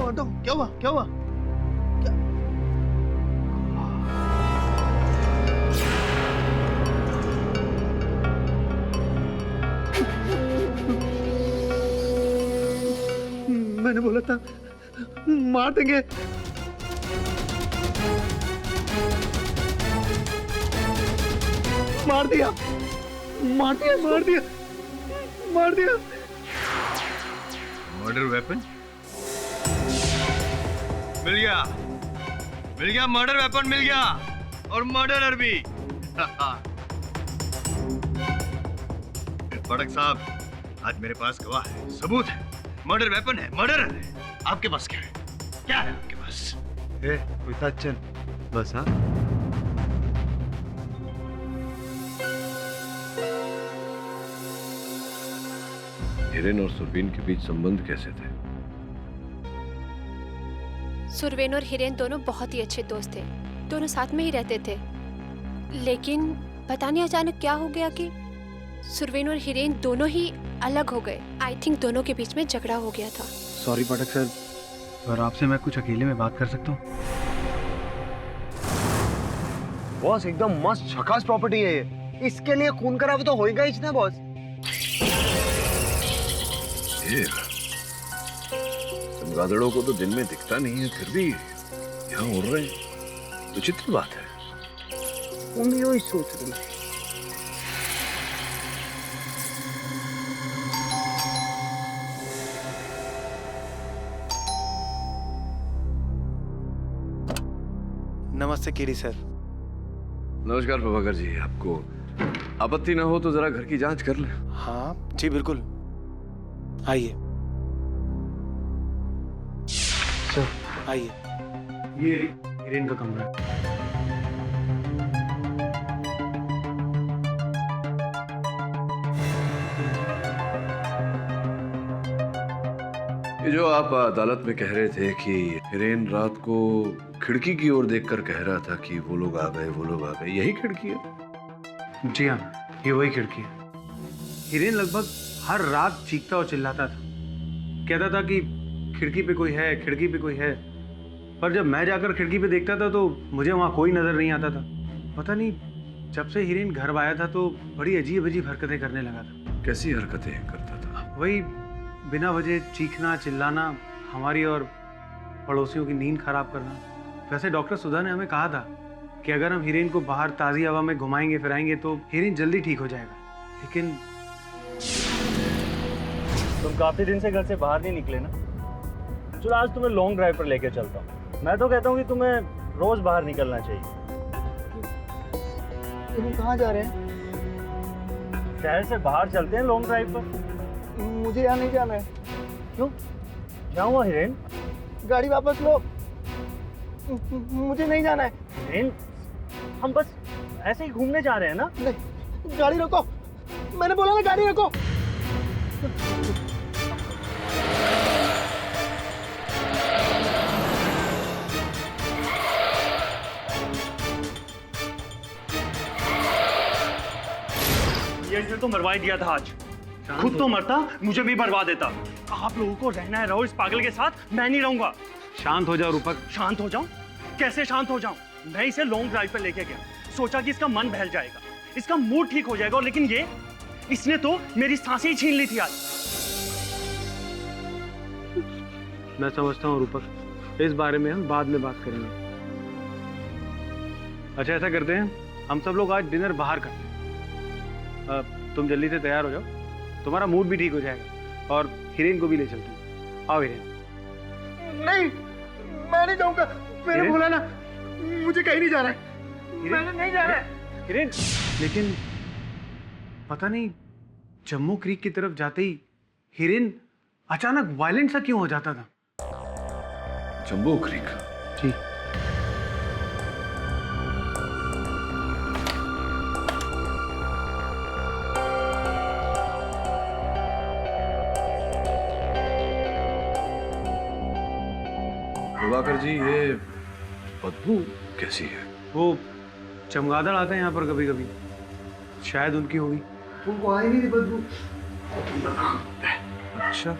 हटो, क्या हुआ क्या हुआ? मैंने बोला था मार देंगे। मार दिया मार दिया मार दिया मार दिया। मर्डर वेपन मिल गया मर्डर वेपन मिल गया और मर्डरर भी। पड़क साहब, आज मेरे पास गवाह है, सबूत है, मर्डर वेपन है, मर्डरर है। आपके पास क्या है? क्या है आपके पास? चल बस। हाँ, हिरेन और सुरवीन के बीच संबंध कैसे थे? सुरवेन और हिरेन दोनों बहुत ही अच्छे दोस्त थे, दोनों साथ में ही रहते थे। लेकिन पता नहीं अचानक क्या हो गया कि सुरवेन और हिरेन दोनों ही अलग हो गए। आई थिंक दोनों के बीच में झगड़ा हो गया था। सॉरी पाठक सर, और आपसे मैं कुछ अकेले में बात कर सकता हूँ? बॉस एकदम मस्त झकास प्रॉपर्टी है ये, इसके लिए खून खराब तो होएगा ही ना बॉस। चमगादड़ों को तो दिन में दिखता नहीं है, फिर भी यहाँ उड़ रहे हैं, विचित्र बात है। तुम भी वही सोच रही हो। नमस्ते केरी सर। नमस्कार प्रभाकर जी, आपको आपत्ति ना हो तो जरा घर की जांच कर लें। हाँ जी बिल्कुल, आइए सर, आइए। ये हिरेन का कमरा है। ये जो आप अदालत में कह रहे थे कि हिरेन रात को खिड़की की ओर देखकर कह रहा था कि वो लोग आ गए, वो लोग आ गए, यही खिड़की है? जी हाँ, ये वही खिड़की है। हिरेन लगभग हर रात चीखता और चिल्लाता था, कहता था कि खिड़की पे कोई है, खिड़की पे कोई है। पर जब मैं जाकर खिड़की पे देखता था तो मुझे वहाँ कोई नजर नहीं आता था। पता नहीं, जब से हिरेन घर आया था तो बड़ी अजीब अजीब हरकतें करने लगा था। कैसी हरकतें करता था? वही बिना वजह चीखना, चिल्लाना, हमारी और पड़ोसियों की नींद खराब करना। वैसे डॉक्टर सुधा ने हमें कहा था कि अगर हम हिरेन को बाहर ताज़ी हवा में घुमाएंगे फिराएंगे तो हिरेन जल्दी ठीक हो जाएगा। लेकिन तुम काफी दिन से घर से बाहर नहीं निकले ना, चलो आज तुम्हें लॉन्ग ड्राइव पर लेके चलता हूँ। मैं तो कहता हूँ कि तुम्हें रोज बाहर निकलना चाहिए। तुम कहाँ जा रहे हैं? शहर से बाहर चलते हैं लॉन्ग ड्राइव पर। मुझे यहाँ नहीं जाना है। क्यों? क्या हुआ हिरेन? गाड़ी वापस लो, मुझे नहीं जाना है। हिरेन, हम बस ऐसे ही घूमने जा रहे हैं ना। नहीं, गाड़ी रोको, मैंने बोला ना गाड़ी रोको। ये तो मरवा ही दिया था आज, खुद तो मरता मुझे भी मरवा देता। आप लोगों को रहना है, रहो इस पागल के साथ, मैं नहीं रहूंगा। शांत हो जाओ रूपक। शांत हो जाऊं? कैसे शांत हो जाऊं? मैं इसे लॉन्ग ड्राइव पर लेके गया, सोचा कि इसका मन बहल जाएगा, इसका मूड ठीक हो जाएगा, लेकिन ये इसने तो मेरी सांसें ही छीन ली थी आज। मैं समझता हूँ रूपक, इस बारे में हम बाद में बात करेंगे। अच्छा ऐसा करते हैं, हम सब लोग आज डिनर बाहर करते हैं। तुम जल्दी से तैयार हो जाओ, तुम्हारा मूड भी ठीक हो जाएगा और हिरेन को भी ले चलते हैं। आओ हिरेन। नहीं, मैं नहीं जाऊंगा, मैंने बोला ना, मुझे कहीं नहीं जाना है। मैंने नहीं जाना है। हिरेन, लेकिन पता नहीं जम्मू क्रीक की तरफ जाते ही हिरेन अचानक वायलेंट सा क्यों हो जाता था? जम्बो क्रीक? जी। प्रभाकर जी, ये बदबू कैसी है? वो चमगादड़ आते हैं यहाँ पर कभी कभी, शायद उनकी होगी। उनको आई नहीं बदबू। अच्छा,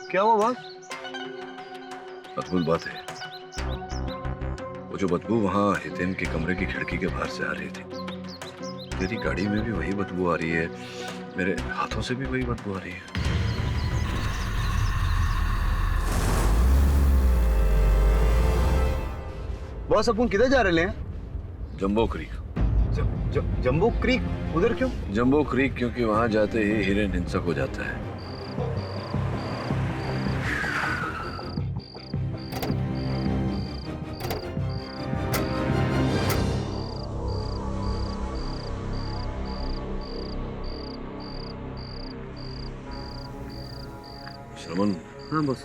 क्या हुआ बॉस? अद्भुत बात है, वो जो बदबू वहां हितेन के कमरे की खिड़की के बाहर से आ रही थी, तेरी गाड़ी में भी वही बदबू आ रही है, मेरे हाथों से भी वही बदबू आ रही है। बॉस अपन किधर जा रहे हैं? Jumbo creek. Jumbo creek? उधर क्यों? जंबो क्रीक क्योंकि वहां जाते ही हिरेन हिंसक हो जाता है। श्रमण। हाँ बॉस।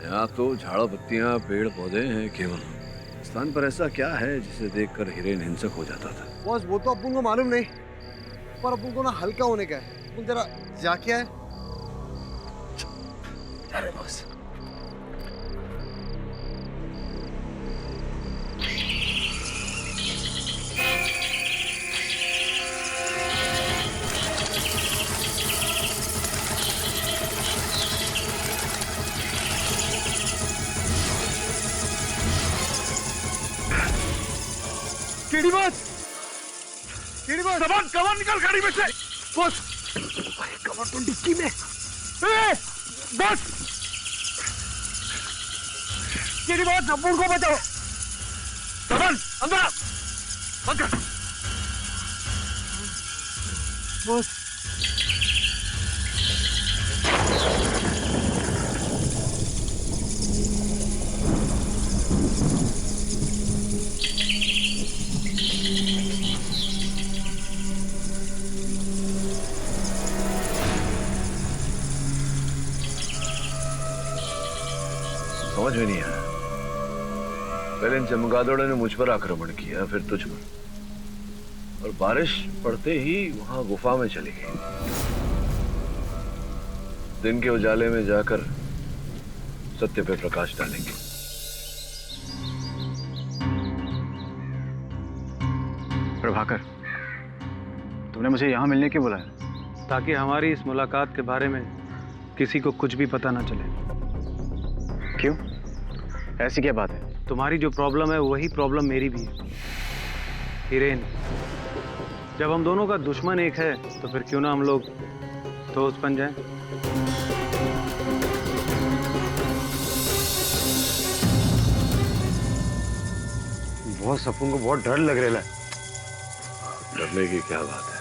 यहाँ तो झाड़ पत्तियां पेड़ पौधे हैं केवल, स्थान पर ऐसा क्या है जिसे देखकर हिरेन हिंसक हो जाता था? बॉस वो तो अपन को मालूम नहीं, पर अपन को ना हल्का होने का है। अपन जरा जाके आए। अरे boss, KD boss, KD boss, सामान कवर निकाल गाड़ी में से। बॉस, कवर तो डिक्की में। बॉस, केडी बॉस, अपुन को बचाओ। सामान अंदर, अंदर। बॉस, समझ में नहीं आया। पहले इन चमगादड़ों ने मुझ पर आक्रमण किया, फिर तुझ पर, और बारिश पड़ते ही वहां गुफा में चली गई। दिन के उजाले में जाकर सत्य पे प्रकाश डालेंगे। प्रभाकर, तुमने मुझे यहाँ मिलने क्यों बुलाया? ताकि हमारी इस मुलाकात के बारे में किसी को कुछ भी पता ना चले। क्यों? ऐसी क्या बात है? तुम्हारी जो प्रॉब्लम है वही प्रॉब्लम मेरी भी है हिरेन। जब हम दोनों का दुश्मन एक है तो फिर क्यों ना हम लोग दोस्त बन जाएं? बॉस अपन को बहुत डर लग रहा है। डरने की क्या बात है?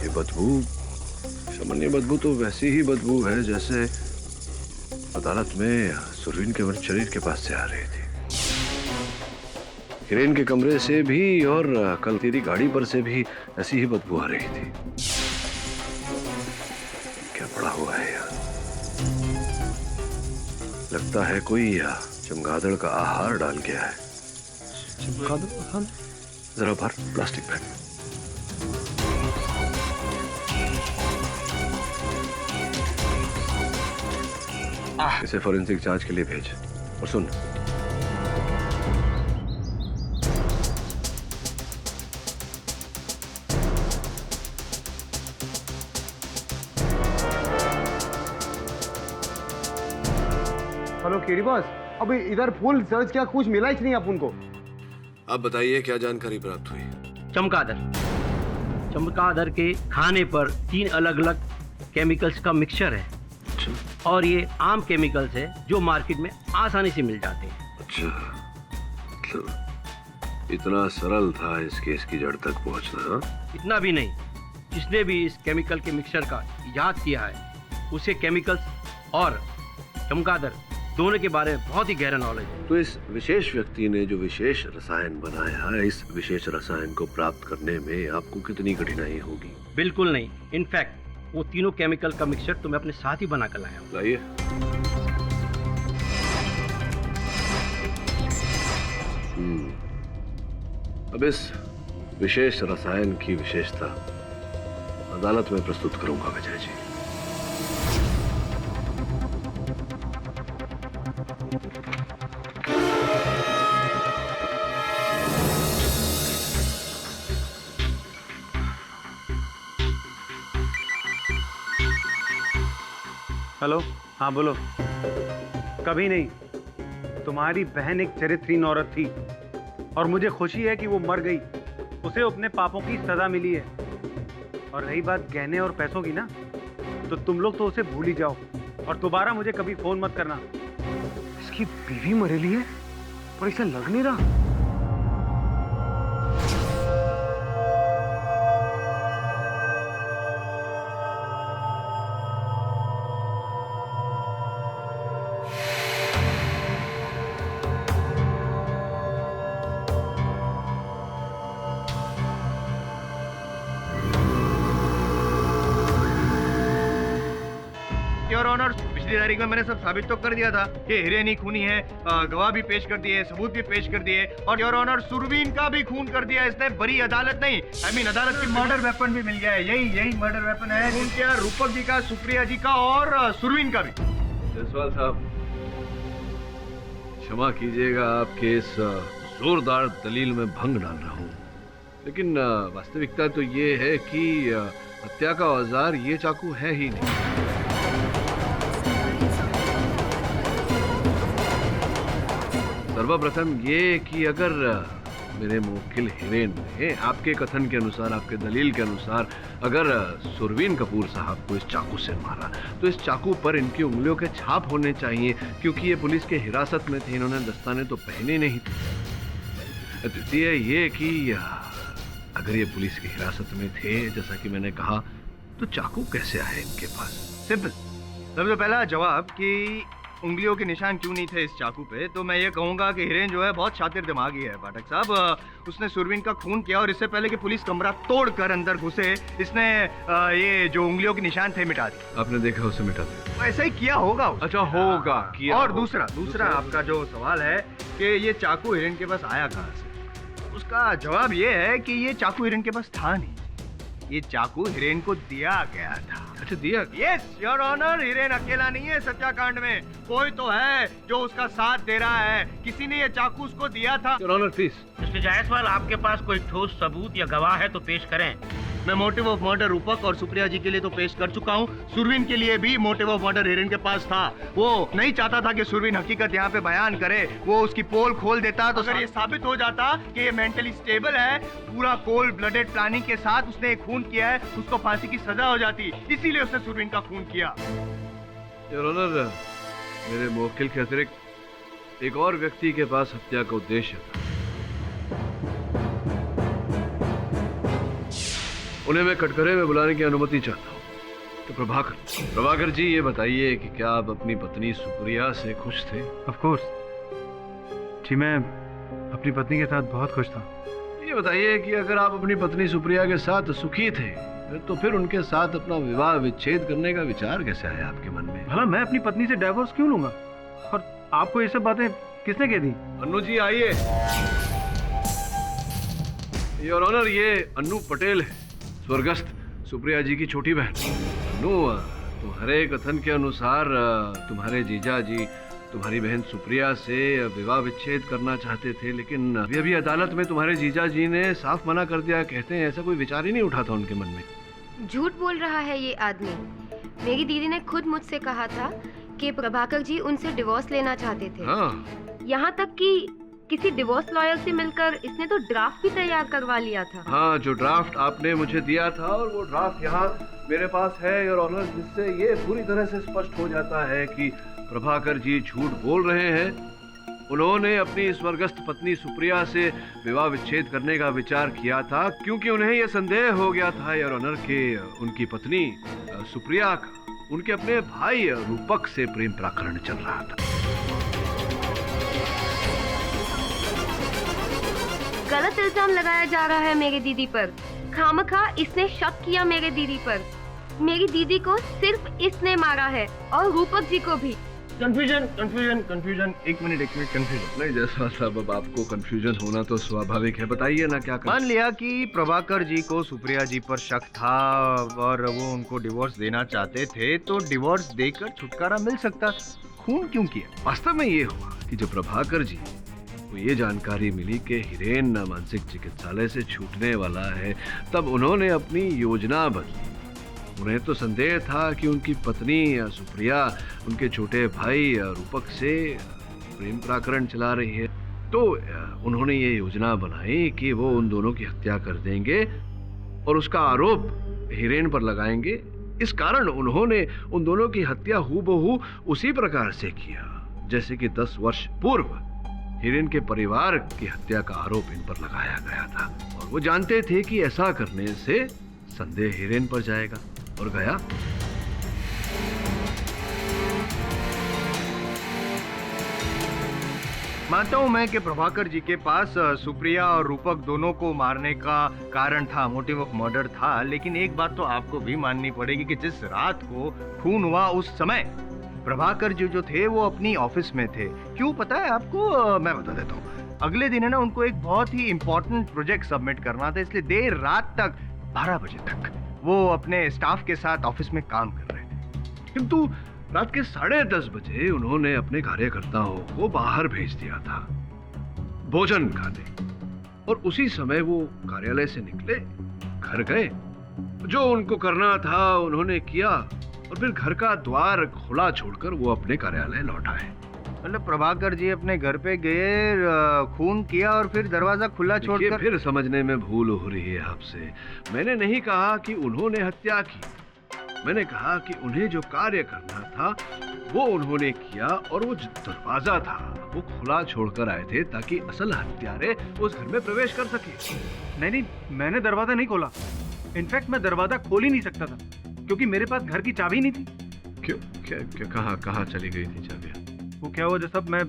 ये बदबू, सामान्य बदबू तो वैसी ही बदबू है जैसे अदालत में सुरवीन के शरीर के पास से आ रही थी, हिरेन के कमरे से भी, और कल तेरी गाड़ी पर से भी ऐसी ही बदबू आ रही थी। क्या पड़ा हुआ है यार? लगता है कोई चमगादड़ का आहार डाल गया है। चमगादड़? हाँ। जरा भर प्लास्टिक बैग। इसे फोरेंसिक जांच के लिए भेज। और सुन, हेलो केडी बॉस, अभी इधर फुल सर्च किया, कुछ मिला ही नहीं अपन को। आप बताइए क्या जानकारी प्राप्त हुई? चमगादड़ के खाने पर 3 अलग अलग केमिकल्स का मिक्सचर है, और ये आम केमिकल्स है जो मार्केट में आसानी से मिल जाते हैं। अच्छा, तो इतना सरल था इस केस की जड़ तक पहुंचना? हाँ? इतना भी नहीं, जिसने भी इस केमिकल के मिक्सचर का इजाद किया है उसे केमिकल्स और चमगादड़ दोनों के बारे में बहुत ही गहरा नॉलेज है। तो इस विशेष व्यक्ति ने जो विशेष रसायन बनाया, इस विशेष रसायन को प्राप्त करने में आपको कितनी कठिनाई होगी? बिल्कुल नहीं। इनफैक्ट वो तीनों केमिकल का मिक्सचर तो मैं अपने साथ ही बना कर लाया हूँ। लाइए। अब इस विशेष रसायन की विशेषता अदालत में प्रस्तुत करूंगा विजय जी। हेलो, हाँ बोलो। कभी नहीं। तुम्हारी बहन एक चरित्रहीन औरत थी और मुझे खुशी है कि वो मर गई। उसे अपने पापों की सजा मिली है। और रही बात गहने और पैसों की ना, तो तुम लोग तो उसे भूल ही जाओ और दोबारा मुझे कभी फोन मत करना। इसकी बीवी मरेली है और इसे लग नहीं रहा। योर ऑनर, पिछली तारीख में मैंने सब साबित तो कर दिया था कि हिरेन ही खूनी है। गवाह भी पेश कर दिए, सबूत भी पेश कर दिए और योर ऑनर सुरवीन का भी खून कर दिया इसने। बड़ी अदालत नहीं, अदालत की मर्डर वेपन भी मिल गया है। यही मर्डर वेपन है। खून किया रूपक जी का, सुप्रिया जी का और सुरवीन का भी। जसवाल साहब, क्षमा कीजिएगा आपके इस जोरदार दलील में भंग डाल रहा हूँ, लेकिन वास्तविकता तो ये है कि हत्या का औजार ये चाकू है ही नहीं। सर्वप्रथम ये कि अगर मेरे मुवक्किल हिरेन ने आपके कथन के अनुसार, आपके दलील के अनुसार, अगर सुरवीन कपूर साहब को इस चाकू से मारा तो इस चाकू पर इनकी उंगलियों के छाप होने चाहिए, क्योंकि ये पुलिस के हिरासत में थे, इन्होंने दस्ताने तो पहने नहीं थे। द्वितीय ये कि अगर ये पुलिस की हिरासत में थे, जैसा कि मैंने कहा, तो चाकू कैसे आए इनके पास? सिंपल। सबसे पहला जवाब कि उंगलियों के निशान क्यों नहीं थे इस चाकू पे, तो मैं ये कहूंगा कि हिरेन जो है बहुत शातिर दिमागी है पाठक साहब। उसने सुरवीन का खून किया और इससे पहले कि पुलिस कमरा तोड़कर अंदर घुसे, इसने ये जो उंगलियों के निशान थे मिटा दिए। आपने देखा उसे मिटा दिया? ऐसा ही किया होगा। अच्छा, होगा किया। और दूसरा आपका जो सवाल है कि ये चाकू हिरेन के पास आया कहाँ से, उसका जवाब ये है कि ये चाकू हिरेन के पास था नहीं, ये चाकू हिरेन को दिया गया था। अच्छा, दिया? यस योर ऑनर, हिरेन अकेला नहीं है सत्याकांड में, कोई तो है जो उसका साथ दे रहा है। किसी ने ये चाकू उसको दिया था। Your honour please. Mister Jaiswal, आपके पास कोई ठोस सबूत या गवाह है तो पेश करें। मैं मोटिव ऑफ मर्डर रूपक और सुप्रिया जी के लिए तो पेश कर चुका हूँ। सुरवीन के लिए भी मोटिव ऑफ मर्डर हिरेन के पास था। वो नहीं चाहता था कि सुरवीन हकीकत यहाँ पे बयान करे, वो उसकी पोल खोल देता। तो अगर ये साबित हो जाता कि ये मेंटली स्टेबल है, पूरा कोल्ड ब्लडेड प्लानिंग के साथ उसने खून किया है, उसको फांसी की सजा हो जाती। इसीलिए उसने सुरवीन का खून किया। योर ऑनर, मेरे मुवक्किल के अतिरिक्त एक और व्यक्ति के पास हत्या का उद्देश्य था। उन्हें मैं कटघरे में बुलाने की अनुमति चाहता हूँ। तो प्रभाकर जी, ये बताइए कि क्या आप अपनी पत्नी सुप्रिया से खुश थे? ऑफ कोर्स जी, मैं अपनी पत्नी के साथ बहुत खुश था। ये बताइए कि अगर आप अपनी पत्नी सुप्रिया के साथ सुखी थे, तो फिर उनके साथ अपना विवाह विच्छेद करने का विचार कैसे आया आपके मन में? भला मैं अपनी पत्नी से डिवोर्स क्यों लूंगा? और आपको ये सब बातें किसने कह दी? अन्नू जी आइए। योर ऑनर, ये अन्नू पटेल है, स्वर्गस्थ सुप्रिया जी की छोटी बहन। अन्नू, तुम्हारे कथन के अनुसार तुम्हारे जीजा जी तुम्हारी बहन सुप्रिया से विवाह विच्छेद करना चाहते थे, लेकिन अभी अदालत में तुम्हारे जीजा जी ने साफ मना कर दिया। कहते हैं ऐसा कोई विचार ही नहीं उठा था उनके मन में। झूठ बोल रहा है ये आदमी। मेरी दीदी ने खुद मुझसे कहा था कि प्रभाकर जी उनसे डिवोर्स लेना चाहते थे। हाँ। यहाँ तक कि किसी डिवोर्स लॉयर से मिलकर इसने तो ड्राफ्ट भी तैयार करवा लिया था। हाँ, जो ड्राफ्ट आपने मुझे दिया था, और वो ड्राफ्ट यहाँ मेरे पास है योर ऑनर, जिससे ये पूरी तरह से स्पष्ट हो जाता है कि प्रभाकर जी झूठ बोल रहे हैं। उन्होंने अपनी स्वर्गस्थ पत्नी सुप्रिया से विवाह विच्छेद करने का विचार किया था, क्योंकि उन्हें यह संदेह हो गया था योर ऑनर कि उनकी पत्नी सुप्रिया का उनके अपने भाई रूपक से प्रेम प्रकरण चल रहा था। गलत इल्जाम लगाया जा रहा है मेरी दीदी पर। खामखा इसने शक किया मेरे दीदी पर। मेरी दीदी को सिर्फ इसने मारा है और रूपक जी को भी। कंफ्यूजन। एक मिनट कंफ्यूजन। नहीं जायसवाल साहब, अब आपको कंफ्यूजन होना तो स्वाभाविक है, बताइए ना क्या मान लिया कि प्रभाकर जी को सुप्रिया जी पर शक था और वो उनको डिवोर्स देना चाहते थे, तो डिवोर्स देकर छुटकारा मिल सकता, खून क्यों किया? वास्तव में ये हुआ कि जब प्रभाकर जी को ये जानकारी मिली कि हिरेन मानसिक चिकित्सालय से छूटने वाला है, तब उन्होंने अपनी योजना बदली। उन्हें तो संदेह था कि उनकी पत्नी सुप्रिया उनके छोटे भाई रूपक से प्रेम प्रकरण चला रही है, तो उन्होंने ये योजना बनाई कि वो उन दोनों की हत्या कर देंगे और उसका आरोप हिरेन पर लगाएंगे। इस कारण उन्होंने उन दोनों की हत्या हूबहू उसी प्रकार से किया जैसे कि 10 वर्ष पूर्व हिरेन के परिवार की हत्या का आरोप इन पर लगाया गया था। और वो जानते थे कि ऐसा करने से संदेह हिरेन पर जाएगा, और गया। मानता हूं मैं कि प्रभाकर जी के पास सुप्रिया और रूपक दोनों को मारने का कारण था, मोटिव ऑफ मर्डर था, लेकिन एक बात तो आपको भी माननी पड़ेगी कि जिस रात को खून हुआ उस समय प्रभाकर जी जो थे वो अपनी ऑफिस में थे। क्यों पता है आपको? मैं बता देता हूँ। अगले दिन है ना, उनको एक बहुत ही इंपॉर्टेंट प्रोजेक्ट सबमिट करना था, इसलिए देर रात तक 12 बजे तक वो अपने स्टाफ के साथ ऑफिस में काम कर रहे थे। किंतु रात के 10:30 बजे उन्होंने अपने कार्यकर्ताओं को बाहर भेज दिया था भोजन खाने, और उसी समय वो कार्यालय से निकले, घर गए, जो उनको करना था उन्होंने किया और फिर घर का द्वार खुला छोड़कर वो अपने कार्यालय लौट आए। मतलब प्रभाकर जी अपने घर पे गए, खून किया और फिर दरवाजा खुला छोड़कर। फिर समझने में भूल हो रही है आपसे। मैंने नहीं कहा कि उन्होंने हत्या की, मैंने कहा कि उन्हें जो कार्य करना था वो उन्होंने किया, और वो जो दरवाजा था वो खुला छोड़कर आए थे ताकि असल हत्यारे उस घर में प्रवेश कर सके। नहीं, मैंने दरवाजा नहीं खोला। इनफैक्ट मैं दरवाजा खोल ही नहीं सकता था क्योंकि मेरे पास घर की चाबी नहीं थी। क्यों? क्या कहाँ चली गई थी चाबियाँ? वो क्या हुआ जैसा, मैं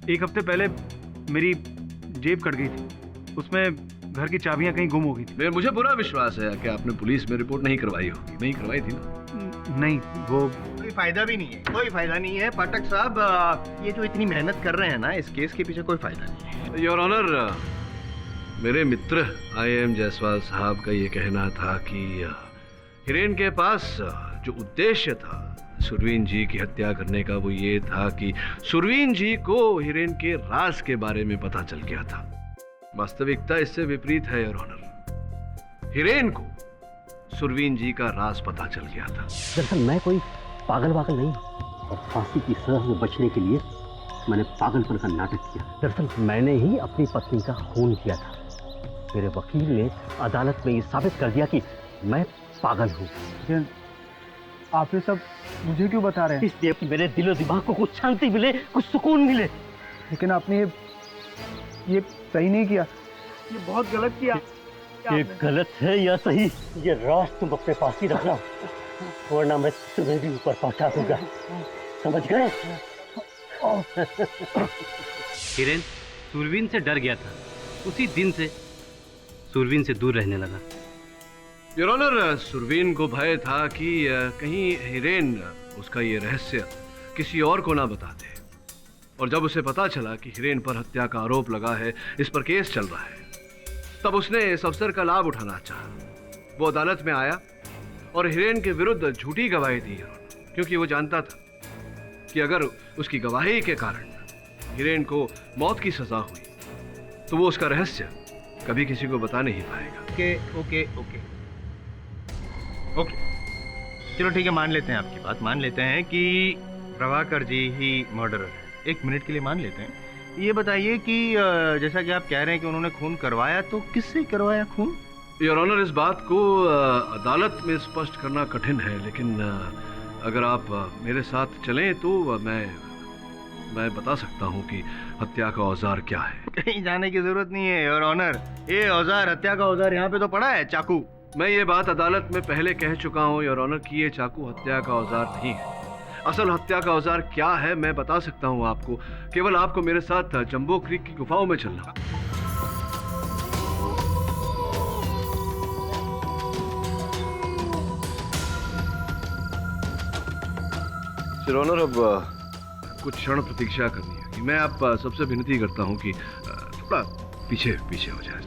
1 हफ्ते पहले मेरी जेब कट गई थी, उसमें घर की चाबियां कहीं गुम हो गई थी। मुझे पूरा विश्वास है कि आपने पुलिस में रिपोर्ट नहीं करवाई होगी। नहीं करवाई थी ना? नहीं, वो कोई फायदा भी नहीं है, कोई फायदा नहीं है पाठक साहब। ये जो इतनी मेहनत कर रहे हैं ना, इस केस के पीछे कोई फायदा नहीं है। योर ऑनर, मेरे मित्र IAM जायसवाल साहब का ये कहना था कि हिरेन के पास जो उद्देश्य था सुरवीन जी की हत्या करने का, वो ये था कि सुरवीन जी को हिरेन के राज के बारे में पता चल गया था। वास्तविकता इससे विपरीत है योर ऑनर। हिरेन को सुरवीन जी का राज पता चल गया था। दरअसल मैं कोई पागल नहीं, और फांसी की सजा से बचने के लिए मैंने पागलपन का नाटक किया। दरअसल मैंने ही अपनी पत्नी का खून किया था। मेरे वकील ने अदालत में ये साबित कर दिया कि मैं पागल हूँ। आप ये सब मुझे क्यों बता रहे हैं? इसलिए कि मेरे दिलो दिमाग को कुछ शांति मिले, कुछ सुकून मिले। लेकिन आपने ये सही नहीं किया, ये बहुत गलत किया। ये गलत है या सही, ये राज तुम अपने पास ही रखना, वरना मैं तुम्हें भी ऊपर पहुंचा दूंगा, समझ गए? हिरेन सुरवीन से डर गया था, उसी दिन से सुरवीन से दूर रहने लगा। योर ऑनर, सुरवीन को भय था कि कहीं हिरेन उसका ये रहस्य किसी और को ना बता दे, और जब उसे पता चला कि हिरेन पर हत्या का आरोप लगा है, इस पर केस चल रहा है, तब उसने इस अवसर का लाभ उठाना चाहा। वो अदालत में आया और हिरेन के विरुद्ध झूठी गवाही दी, क्योंकि वो जानता था कि अगर उसकी गवाही के कारण हिरेन को मौत की सजा हुई तो वो उसका रहस्य कभी किसी को बता नहीं पाएगा। ओके, चलो ठीक है, मान लेते हैं आपकी बात, मान लेते हैं कि प्रभाकर जी ही मर्डरर है। 1 मिनट के लिए मान लेते हैं। ये बताइए कि जैसा कि आप कह रहे हैं कि उन्होंने खून करवाया, तो किससे करवाया खून? योर ऑनर, इस बात को अदालत में स्पष्ट करना कठिन है, लेकिन अगर आप मेरे साथ चलें तो मैं बता सकता हूं कि हत्या का औजार क्या है। कहीं जाने की जरूरत नहीं है योर ऑनर, ये औजार, हत्या का औजार यहाँ पे तो पड़ा है, चाकू। मैं ये बात अदालत में पहले कह चुका हूँ योर ऑनर कि ये चाकू हत्या का औजार नहीं है। असल हत्या का औजार क्या है मैं बता सकता हूँ आपको, केवल आपको मेरे साथ जंबो क्रीक की गुफाओं में चलना। मिस्टर ऑनर, अब कुछ क्षण प्रतीक्षा करनी है। मैं आप सबसे विनती करता हूँ कि थोड़ा पीछे पीछे हो जाए।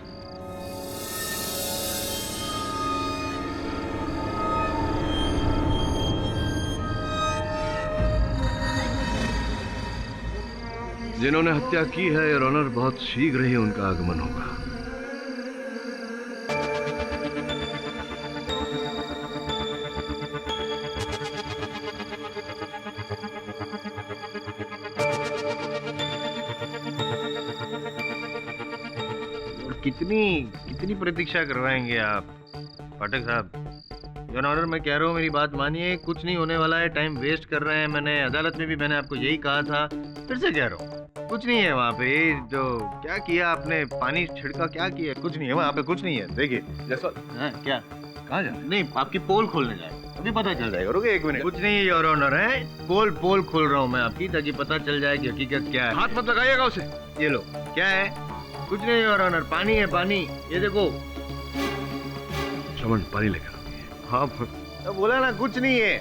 जिन्होंने हत्या की है योर ऑनर, बहुत शीघ्र ही उनका आगमन होगा। कितनी प्रतीक्षा करवाएंगे आप पाठक साहब? योर ऑनर, मैं कह रहा हूँ, मेरी बात मानिए, कुछ नहीं होने वाला है। टाइम वेस्ट कर रहे हैं। मैंने अदालत में भी मैंने आपको यही कहा था, फिर से कह रहा हूँ, कुछ नहीं है वहाँ पे। जो क्या किया आपने, पानी छिड़का, क्या किया? कुछ नहीं है वहाँ पे, कुछ नहीं है। देखिए जैसा क्या कहाँ जा, नहीं आपकी पोल खोलने जाए, अभी पता चल जाएगा। रुके एक मिनट। कुछ नहीं योर ऑनर है, पोल खोल रहा हूँ मैं आपकी, ताकि पता चल जाए कि हकीकत क्या है। हाथ मत लगाइएगा उसे। ये लो, क्या है? कुछ नहीं योर ऑनर, पानी है, पानी। ये देखो श्रवण, पानी लेकर। हाँ तो बोला ना, कुछ नहीं है।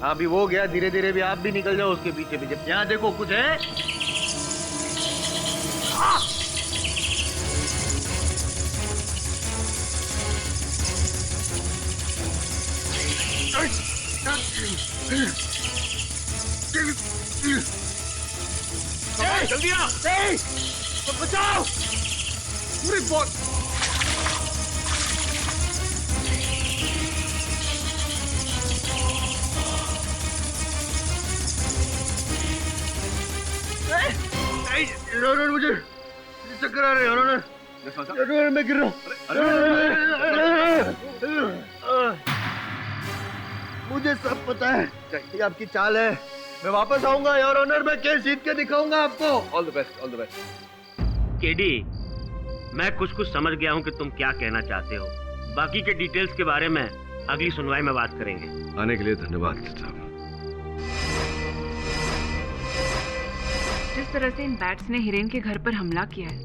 अभी वो गया, धीरे धीरे भी आप भी निकल जाओ उसके पीछे पीछे। यहाँ देखो, कुछ है। जल्दी आ, बचाओ। पूरी बहुत मुझे चक्कर आ रहे हैं। मैं गिर रहा हूँ। मुझे सब पता है, ये आपकी चाल है। मैं वापस आऊंगा योर ऑनर, मैं केस जीत के दिखाऊंगा आपको। All the best, all the best. KD, मैं कुछ समझ गया हूँ कि तुम क्या कहना चाहते हो। बाकी के डिटेल्स के बारे में अगली सुनवाई में बात करेंगे। आने के लिए धन्यवाद साहब। जिस तरह से इन बैट्स ने हिरेन के घर पर हमला किया है,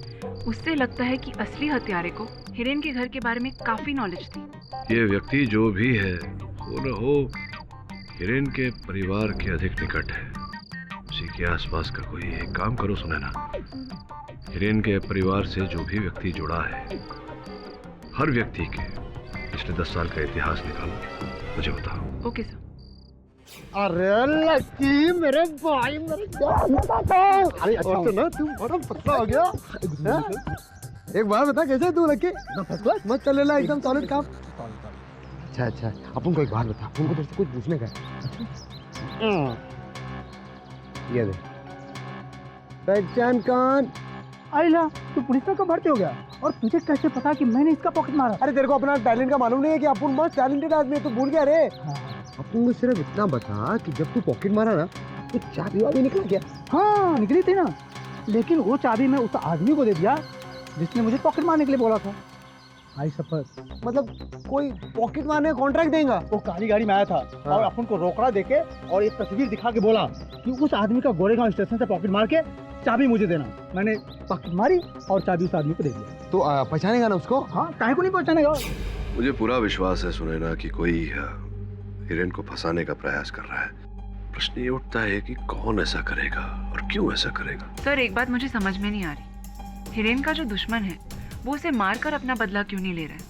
उससे लगता है कि असली हत्यारे को हिरेन के घर के बारे में काफी नॉलेज थी। ये व्यक्ति जो भी है, वो न हो हिरेन के परिवार के अधिक निकट है। उसी के आसपास का कोई एक काम करो सुनैना। हिरेन के परिवार से जो भी व्यक्ति जुड़ा है, हर व्यक्ति के पिछले 10 साल का इतिहास निकालो, मुझे बताओ। Okay sir. अरे लक्की मेरे भाई, मेरे अरे अच्छा ना, तू बड़ा पतला हो गया। एक बात बता, कैसे तू लक्की? फर्स्ट क्लास, मत कर लेना, एकदम सॉलिड काम। अच्छा अपन को एक बात बता, अपन को तेरे से कुछ पूछने का है। ये दे पहचान कौन? आइला, तू पुलिस में कब भर्ती हो गया और तुझे कैसे पता कि मैंने इसका पॉकेट मारा? अरे तेरे को अपना टैलेंट का मालूम नहीं है कि अपन बहुत टैलेंटेड आदमी है, तू भूल गया रे। अपन को सिर्फ इतना बता कि जब तू पॉकेट मारा ना, तो चाबी वाबी निकला क्या? हाँ निकली थी ना, लेकिन वो चाबी मैं उस आदमी को दे दिया जिसने मुझे पॉकेट मारने के लिए बोला था। आई सफर मतलब कोई पॉकेट मारने का कॉन्ट्रैक्ट देगा? वो काली गाड़ी में आया था और अपन को रोकड़ा देके और एक तस्वीर दिखा के बोला कि उस आदमी का गोरेगांव स्टेशन से पॉकेट मार के चाबी मुझे देना। मैंने पॉकेट मारी और चाबी उस आदमी को दे दिया। तो पहचानेगा ना उसको? हाँ, काहे को नहीं पहचानेगा। मुझे पूरा विश्वास है सुनैना कि कोई हिरेन को फंसाने का प्रयास कर रहा है। प्रश्न ये उठता है कि कौन ऐसा करेगा और क्यों ऐसा करेगा। सर, एक बात मुझे समझ में नहीं आ रही, हिरेन का जो दुश्मन है वो उसे मारकर अपना बदला क्यों नहीं ले रहा है?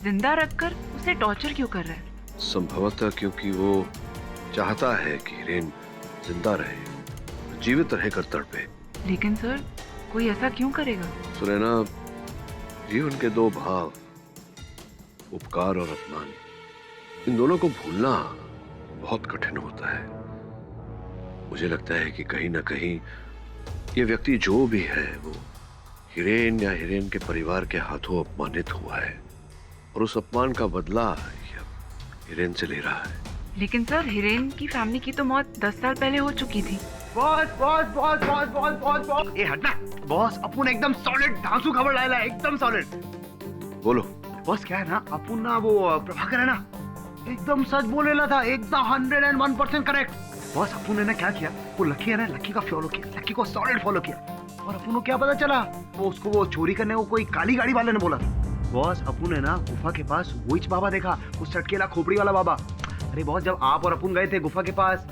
जिंदा रखकर उसे टॉर्चर क्यों कर रहा है? संभवतः क्योंकि वो चाहता है कि हिरेन जिंदा रहे, जीवित रहकर तड़पे। लेकिन सर, कोई ऐसा क्यों करेगा? सुनैना, जीवन के दो भाव, उपकार और अपमान, इन दोनों को भूलना बहुत कठिन होता है। मुझे लगता है कि कहीं ना कहीं ये व्यक्ति जो भी है, वो हिरेन या हिरेन के परिवार के हाथों अपमानित हुआ है और उस अपमान का बदला हिरेन से ले रहा है। लेकिन सर, हिरेन की फैमिली की तो मौत 10 साल पहले हो चुकी थी। बॉस, ये हटना। बॉस, अपन एकदम सॉलिड धांसू खबर लाया है, एकदम सॉलिड। बोलो बॉस। क्या है ना, अपन ना वो प्रभाकर है ना, एकदम सच बोलेला था, एकदम 101% करेक्ट। बॉस, अपन ने ना क्या किया, वो लकी है ना, लकी का फॉलो किया, लकी को सॉलिड फॉलो किया और अपन को क्या पता चला, वो उसको वो चोरी करने को कोई काली गाड़ी वाले ने बोला था। बॉस, अपन ने ना गुफा के पास वही बाबा देखा, वो सटकेला खोपड़ी वाला बाबा। अरे बॉस, जब आप और अपन गए थे गुफा के पास,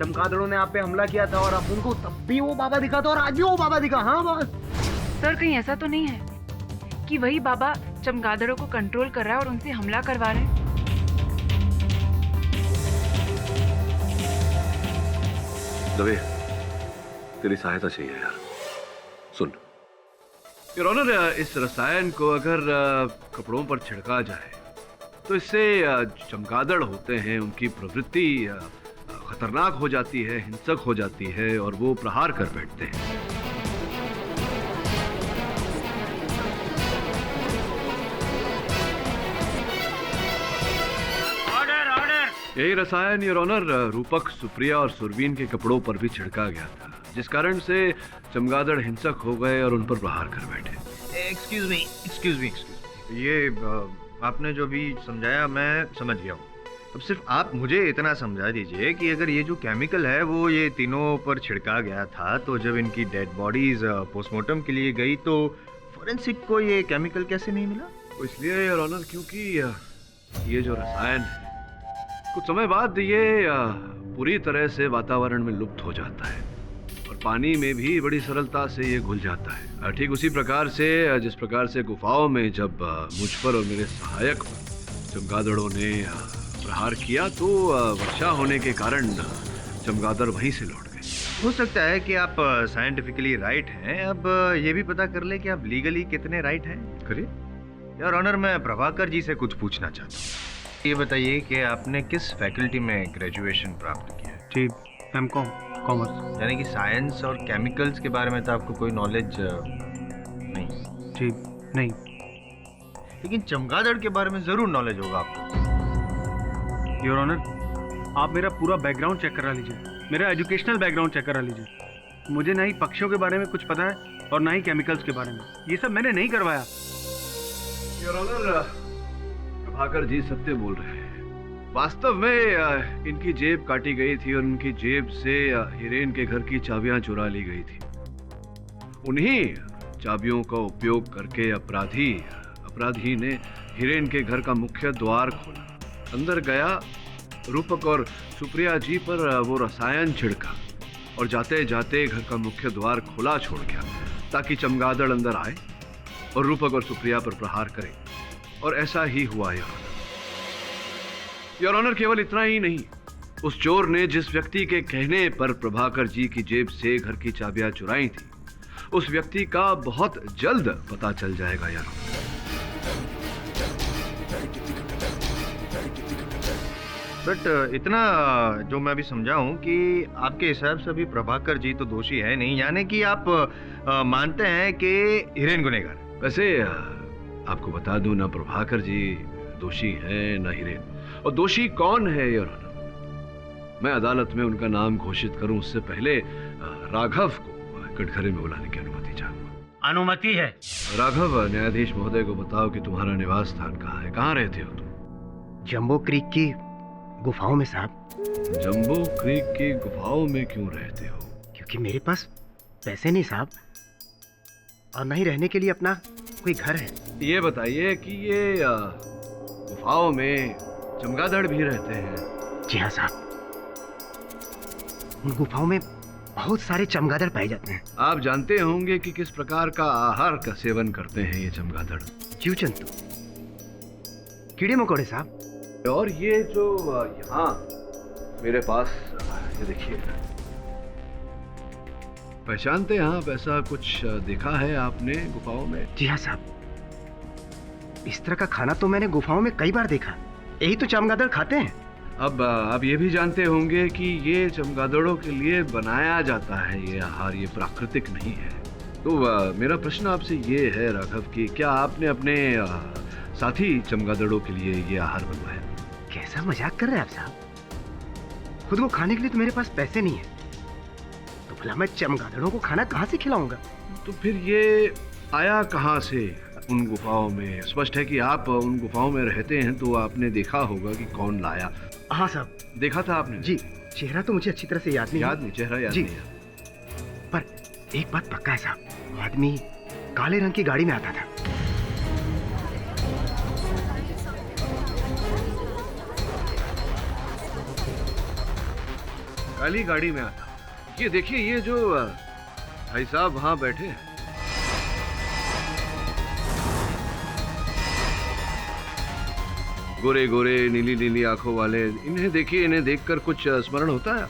चमगादड़ों ने आप पे हमला किया था और अब उनको तब भी वो बाबा दिखा था और आज भी वो बाबा दिखा। हाँ बस। सर कहीं ऐसा तो नहीं है कि वही बाबा चमगादड़ों को कंट्रोल कर रहा है और उनसे हमला करवा रहे हैं? दवे, तेरी सहायता चाहिए यार। सुन योर ऑनर, इस रसायन को अगर कपड़ों पर छिड़का जाए तो इससे चमगादड़ होते हैं, उनकी प्रवृत्ति खतरनाक हो जाती है, हिंसक हो जाती है और वो प्रहार कर बैठते हैं। यही रसायन योर ऑनर रूपक, सुप्रिया और सुरवीन के कपड़ों पर भी छिड़का गया था, जिस कारण से चमगादड़ हिंसक हो गए और उन पर प्रहार कर बैठे। Excuse me. ये आपने जो भी समझाया मैं समझ गया हूँ। अब सिर्फ आप मुझे इतना समझा दीजिए कि अगर ये जो केमिकल है वो ये तीनों पर छिड़का गया था, तो जब इनकी डेड बॉडीज पोस्टमार्टम के लिए गई तो फॉरेंसिक को ये केमिकल कैसे नहीं मिला? इसलिए योर ऑनर क्योंकि ये जो रसायन है कुछ समय बाद ये पूरी तरह से वातावरण में लुप्त हो जाता है और पानी में भी बड़ी सरलता से ये घुल जाता है। ठीक उसी प्रकार से जिस प्रकार से गुफाओं में जब मुझ पर और मेरे सहायक पर चमगादड़ों ने प्रहार किया तो वर्षा होने के कारण चमगादड़ वहीं से लौट गए। हो सकता है कि आप साइंटिफिकली राइट हैं। अब ये भी पता कर ले कि आप लीगली कितने राइट हैं। करिए यार ऑनर, मैं प्रभाकर जी से कुछ पूछना चाहता हूँ। ये बताइए कि आपने किस फैकल्टी में ग्रेजुएशन प्राप्त किया है? जी एमकॉम कॉमर्स। यानी कि साइंस और केमिकल्स के बारे में तो आपको कोई नॉलेज नहीं? जी नहीं। लेकिन चमगादड़ के बारे में जरूर नॉलेज होगा आपको। योर ऑनर, आप मेरा पूरा बैकग्राउंड चेक करा लीजिए, मेरा एजुकेशनल बैकग्राउंड चेक करा लीजिए। मुझे ना ही पक्षियों के बारे में कुछ पता है और ना ही केमिकल्स के बारे में। ये सब मैंने नहीं करवाया। योर ऑनर, प्रभाकर जी सत्य बोल रहे हैं। वास्तव में इनकी जेब काटी गई थी और उनकी जेब से हिरेन के घर की चाबियां चुरा ली गई थी। उन्हीं चाबियों का उपयोग करके अपराधी ने हिरेन के घर का मुख्य द्वार खोला, अंदर गया, रूपक और सुप्रिया जी पर वो रसायन छिड़का और जाते जाते घर का मुख्य द्वार खुला छोड़ गया ताकि चमगादड़ अंदर आए और रूपक और सुप्रिया पर प्रहार करे। और ऐसा ही हुआ योर ऑनर। केवल इतना ही नहीं, उस चोर ने जिस व्यक्ति के कहने पर प्रभाकर जी की जेब से घर की चाबियां चुराई थी, उस व्यक्ति का बहुत जल्द पता चल जाएगा यार। बट इतना जो मैं भी समझा हूं कि आपके हिसाब से अभी प्रभाकर जी तो दोषी है नहीं, यानी कि आप मानते हैं कि हिरेन गुनहगार है। वैसे आपको बता दूं, ना प्रभाकर जी दोषी हैं ना हिरेन। और दोषी कौन है योर ऑनर, मैं अदालत में उनका नाम घोषित करूं उससे पहले राघव को कटघरे में बुलाने की अनुमति चाहूंगा। अनुमति है। राघव, न्यायाधीश महोदय को बताओ कि तुम्हारा निवास स्थान कहाँ है, कहाँ रहते हो तुम? जंबो क्रीक की गुफाओं में साहब। जंबो क्रीक की गुफाओं में क्यों रहते हो? क्योंकि मेरे पास पैसे नहीं साहब, और नहीं रहने के लिए अपना कोई घर है। ये बताइए कि ये गुफाओं में चमगादड़ भी रहते हैं? जी हाँ साहब, उन गुफाओं में बहुत सारे चमगादड़ पाए जाते हैं। आप जानते होंगे कि किस प्रकार का आहार का सेवन करते हैं ये चमगादड़? जीव जंतु, कीड़े मकोड़े साहब। और ये जो यहाँ मेरे पास, ये देखिए, पहचानते हैं आप? ऐसा कुछ देखा है आपने गुफाओं में? जी हाँ साहब, इस तरह का खाना तो मैंने गुफाओं में कई बार देखा। यही तो चमगादड़ खाते हैं। अब आप ये भी जानते होंगे कि ये चमगादड़ों के लिए बनाया जाता है ये आहार, ये प्राकृतिक नहीं है। तो मेरा प्रश्न आपसे ये है राघव कि क्या आपने अपने साथी चमगादड़ों के लिए ये आहार बनवाया? कैसा मजाक कर रहे हैं आप साहब? खुद को खाने के लिए तो मेरे पास पैसे नहीं है, तो भला मैं चमगादड़ों को खाना कहाँ से खिलाऊंगा? तो फिर ये आया कहाँ से उन गुफाओं में? स्पष्ट है कि आप उन गुफाओं में रहते हैं, तो आपने देखा होगा कि कौन लाया। हाँ साहब, देखा था आपने? जी, चेहरा तो मुझे अच्छी तरह से याद नहीं। चेहरा याद जी, नहीं। पर एक बात पक्का है साहब, वो आदमी काले रंग की गाड़ी में आता था। काली गाड़ी में आता हूँ। ये देखिए, ये जो भाई साहब वहां बैठे हैं, गोरे गोरे नीली नीली आंखों वाले, इन्हें देखिए, इन्हें देखकर कुछ स्मरण होता है?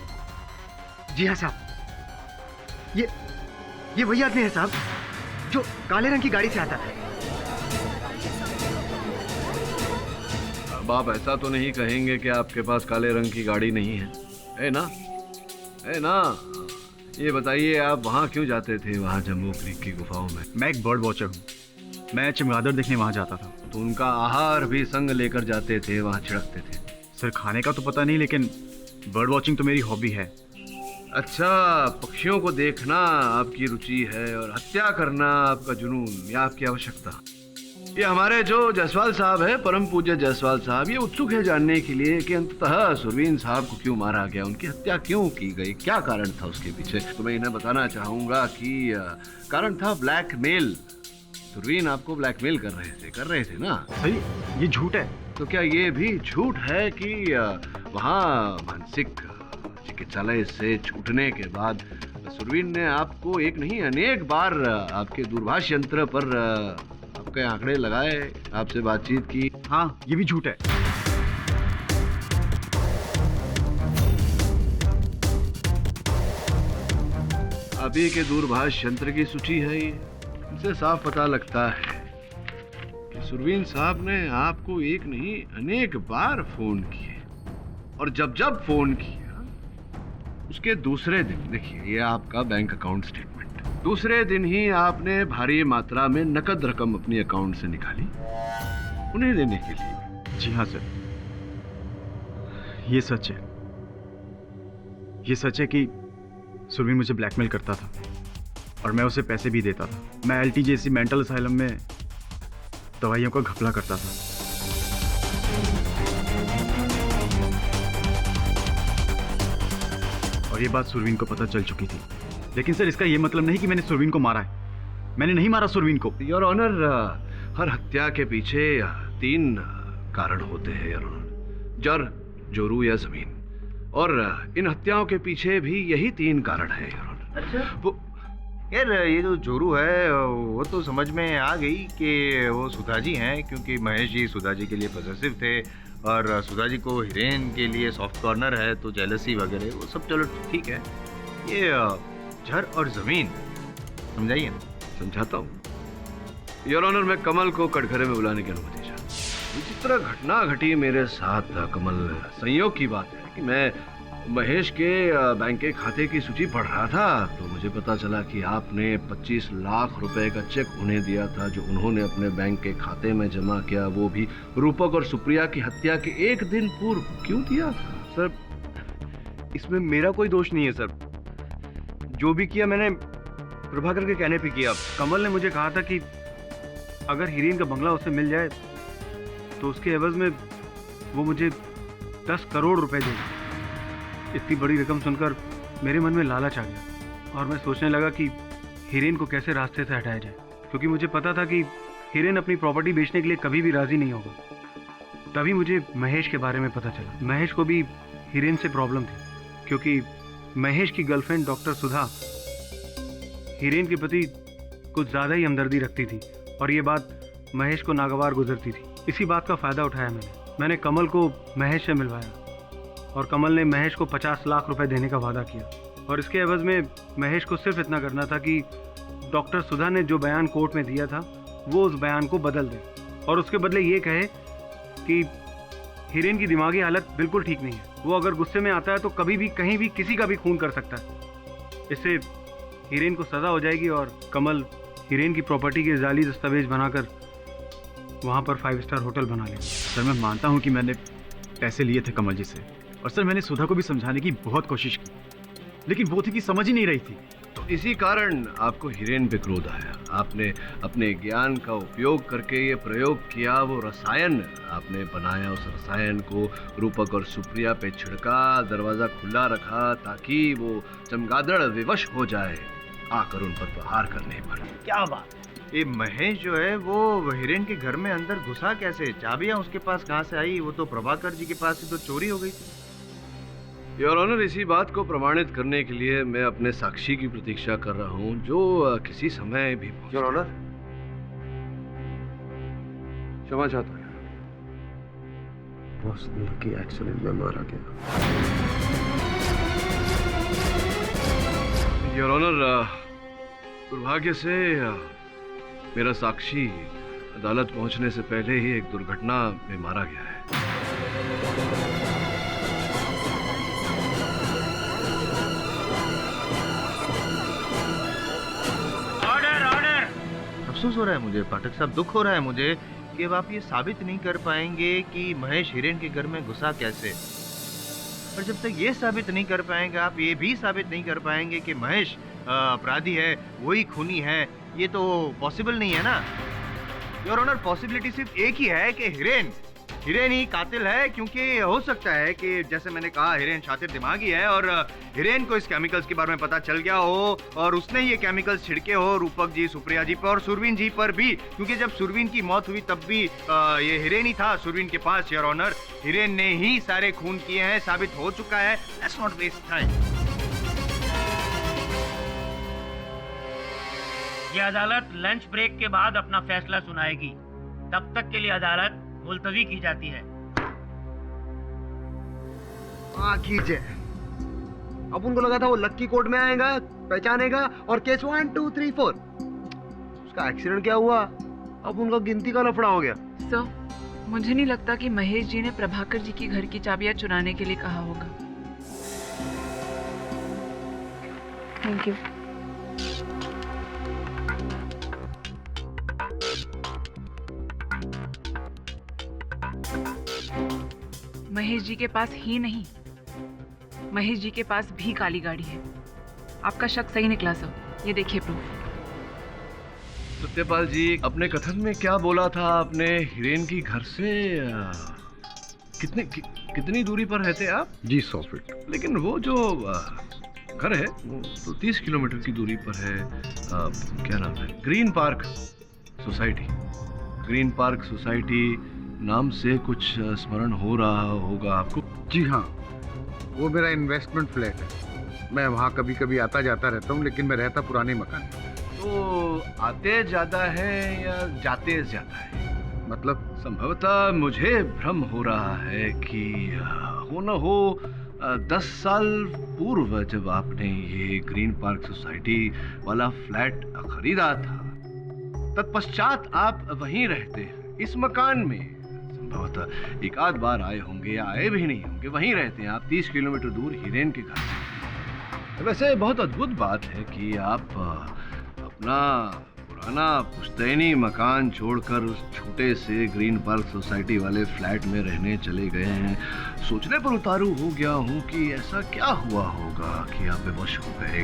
जी हाँ साहब, ये वही आदमी है साहब जो काले रंग की गाड़ी से आता था। अब आप ऐसा तो नहीं कहेंगे कि आपके पास काले रंग की गाड़ी नहीं है ना? है ना? ये बताइए, आप वहाँ क्यों जाते थे, वहाँ जम्बू क्रीक की गुफाओं में? मैं एक बर्ड वॉचर हूँ, मैं चमगादड़ देखने वहाँ जाता था। तो उनका आहार भी संग लेकर जाते थे, वहाँ छिड़कते थे? सर खाने का तो पता नहीं, लेकिन बर्ड वॉचिंग तो मेरी हॉबी है। अच्छा, पक्षियों को देखना आपकी रुचि है और हत्या करना आपका जुनून या आपकी आवश्यकता। ये हमारे जो जायसवाल साहब है, परम पूज्य जायसवाल साहब, ये उत्सुक है जानने के लिए कि अंततः सुरवीन साहब को क्यों मारा गया, उनकी हत्या क्यों की गई, क्या कारण था उसके पीछे। तो मैं इन्हें बताना चाहूंगा कि कारण था ब्लैकमेल। सुरवीन आपको ब्लैकमेल कर रहे थे ना? सही, ये झूठ है। तो क्या ये भी झूठ है कि वहाँ मानसिक चिकित्सालय से छूटने के बाद सुरवीन ने आपको एक नहीं अनेक बार आपके दूरभाष यंत्र पर आपके आंकड़े लगाए, आपसे बातचीत की? हाँ, ये भी झूठ है। अभी के दूरभाष यंत्र की सूची है ये। इनसे साफ पता लगता है कि सुरवीन साहब ने आपको एक नहीं अनेक बार फोन किए, और जब जब फोन किया उसके दूसरे दिन, देखिए ये आपका बैंक अकाउंट स्टेटमेंट, दूसरे दिन ही आपने भारी मात्रा में नकद रकम अपनी अकाउंट से निकाली उन्हें देने के लिए। जी हाँ सर, ये सच है। ये सच है कि सुरवीन मुझे ब्लैकमेल करता था और मैं उसे पैसे भी देता था। मैं एलटी जैसी मेंटल असाइलम में दवाइयों का घपला करता था। और ये बात सुरवीन को पता चल चुकी थी। लेकिन सर, इसका ये मतलब नहीं कि मैंने सुरवीन को मारा है। मैंने नहीं मारा सुरवीन को। योर ऑनर, हर हत्या के पीछे 3 कारण होते हैं योर ऑनर, जड़, जोरू या जमीन। और इन हत्याओं के पीछे भी यही 3 कारण है योर ऑनर। अच्छा, वो यार ये जो जोरू है वो तो समझ में आ गई कि वो सुधा जी हैं, क्योंकि महेश जी सुधा जी के लिए पॉजिटिव थे और सुधा जी को हिरेन के लिए सॉफ्ट कॉर्नर है, तो जेलसी वगैरह वो सब चलो ठीक है। ये जड़ और जमीन समझाइए ना। समझाता हूँ योर ऑनर। मैं कमल को कटघरे में बुलाने की अनुमति चाहता हूँ। विचित्र घटना घटी मेरे साथ कमल। संयोग की बात है कि मैं महेश के बैंक के खाते की सूची पढ़ रहा था, तो मुझे पता चला कि आपने 25 लाख रुपए का चेक उन्हें दिया था, जो उन्होंने अपने बैंक के खाते में जमा किया, वो भी रूपक और सुप्रिया की हत्या के 1 दिन पूर्व। क्यों दिया? सर, इसमें मेरा कोई दोष नहीं है सर। जो भी किया मैंने प्रभाकर के कहने पे किया। कमल ने मुझे कहा था कि अगर हिरेन का बंगला उसे मिल जाए तो उसके एवज में वो मुझे 10 करोड़ रुपए देगा। इतनी बड़ी रकम सुनकर मेरे मन में लालच आ गया और मैं सोचने लगा कि हिरेन को कैसे रास्ते से हटाया जाए, क्योंकि मुझे पता था कि हिरेन अपनी प्रॉपर्टी बेचने के लिए कभी भी राजी नहीं होगा। तभी मुझे महेश के बारे में पता चला। महेश को भी हिरेन से प्रॉब्लम थी, क्योंकि महेश की गर्लफ्रेंड डॉक्टर सुधा हिरेन के प्रति कुछ ज़्यादा ही हमदर्दी रखती थी और ये बात महेश को नागवार गुजरती थी। इसी बात का फ़ायदा उठाया मैंने कमल को महेश से मिलवाया और कमल ने महेश को 50 लाख रुपए देने का वादा किया और इसके एवज में महेश को सिर्फ इतना करना था कि डॉक्टर सुधा ने जो बयान कोर्ट में दिया था वो उस बयान को बदल दे और उसके बदले ये कहे कि हिरेन की दिमागी हालत बिल्कुल ठीक नहीं है, वो अगर गुस्से में आता है तो कभी भी कहीं भी किसी का भी खून कर सकता है। इससे हिरेन को सज़ा हो जाएगी और कमल हिरेन की प्रॉपर्टी के जाली दस्तावेज बनाकर वहाँ पर 5 स्टार होटल बना लेंगे। सर, मैं मानता हूँ कि मैंने पैसे लिए थे कमल जी से और सर मैंने सुधा को भी समझाने की बहुत कोशिश की, लेकिन वो थी कि समझ ही नहीं रही थी। तो इसी कारण आपको हिरेन पे क्रोध आया। आपने अपने ज्ञान का उपयोग करके ये प्रयोग किया, वो रसायन आपने बनाया, उस रसायन को रूपक और सुप्रिया पे छिड़का, दरवाजा खुला रखा ताकि वो चमगादड़ विवश हो जाए आकर उन पर प्रहार करने पर। क्या बात! ये महेश जो है वो हिरेन के घर में अंदर घुसा कैसे? चाबियां उसके पास कहाँ से आई? वो तो प्रभाकर जी के पास से तो चोरी हो गई थी। योर ऑनर, इसी बात को प्रमाणित करने के लिए मैं अपने साक्षी की प्रतीक्षा कर रहा हूं, जो किसी समय भी पहुंचे। योर ऑनर, क्षमा चाहता हूं। बॉस, लकी एक्सीडेंट में मारा गया। योर ऑनर, दुर्भाग्य से मेरा साक्षी अदालत पहुंचने से पहले ही एक दुर्घटना में मारा गया है। Order order. अफसोस हो रहा है मुझे पाठक साहब, दुख हो रहा है मुझे कि अब आप ये साबित नहीं कर पाएंगे कि महेश हिरेन के घर में घुसा कैसे। और जब तक ये साबित नहीं कर पाएंगे, आप ये भी साबित नहीं कर पाएंगे कि महेश अपराधी है, वही खूनी है, ये तो पॉसिबल नहीं है ना। योर ऑनर, पॉसिबिलिटी सिर्फ एक ही है कि हिरेन ही कातिल है, क्योंकि हो सकता है कि जैसे मैंने कहा हिरेन शातिर दिमागी है और हिरेन को इस केमिकल्स के बारे में पता चल गया हो और उसने ये केमिकल्स छिड़के हो रूपक जी, सुप्रिया जी पर और सुरवीन जी पर भी, क्योंकि जब सुरवीन की मौत हुई तब भी ये हिरेन ही था सुरवीन के पास। योर ऑनर, हिरेन ने ही सारे खून किए हैं, साबित हो चुका है। Let's not waste time. ये अदालत लंच ब्रेक के बाद अपना फैसला सुनाएगी। तब तक के लिए अदालत मुलतवी की जाती है। कीजिए। अब उनको लगा था वो लक्की कोर्ट में आएगा, पहचानेगा और केस 1 2 3 4। उसका एक्सीडेंट क्या हुआ, अब उनका गिनती का लफड़ा हो गया। सर, मुझे नहीं लगता कि महेश जी ने प्रभाकर जी की घर की चाबियां चुराने के लिए कहा होगा। Thank you. महेश जी के पास ही नहीं, महेश जी के पास भी काली गाड़ी है। आपका शक सही निकला सर, ये देखिए प्रूफ। सत्यपाल जी, अपने कथन में क्या बोला था आपने? हिरेन की घर से कितनी दूरी पर रहते आप? जी 100 फीट। लेकिन वो जो घर है वो तो 30 किलोमीटर की दूरी पर है। क्या नाम है? Green park society. Green park society नाम से कुछ स्मरण हो रहा होगा आपको? जी हाँ, वो मेरा इन्वेस्टमेंट फ्लैट है। मैं वहाँ कभी कभी आता जाता रहता हूँ, लेकिन मैं रहता पुराने मकान में। तो आते ज्यादा है या जाते ज्यादा है? मतलब संभवतः मुझे भ्रम हो रहा है कि हो न हो 10 साल पूर्व जब आपने ये ग्रीन पार्क सोसाइटी वाला फ्लैट खरीदा था, तत्पश्चात आप वहीं रहते हैं इस मकान में। संभवतः एक आध बार आए होंगे या आए भी नहीं होंगे, वहीं रहते हैं आप 30 किलोमीटर दूर हिरेन के घर से। वैसे बहुत अद्भुत बात है कि आप अपना पुराना पुश्तैनी मकान छोड़कर उस छोटे से ग्रीन पार्क सोसाइटी वाले फ्लैट में रहने चले गए हैं। सोचने पर उतारू हो गया हूँ कि ऐसा क्या हुआ होगा कि आप बेहोश हो गए।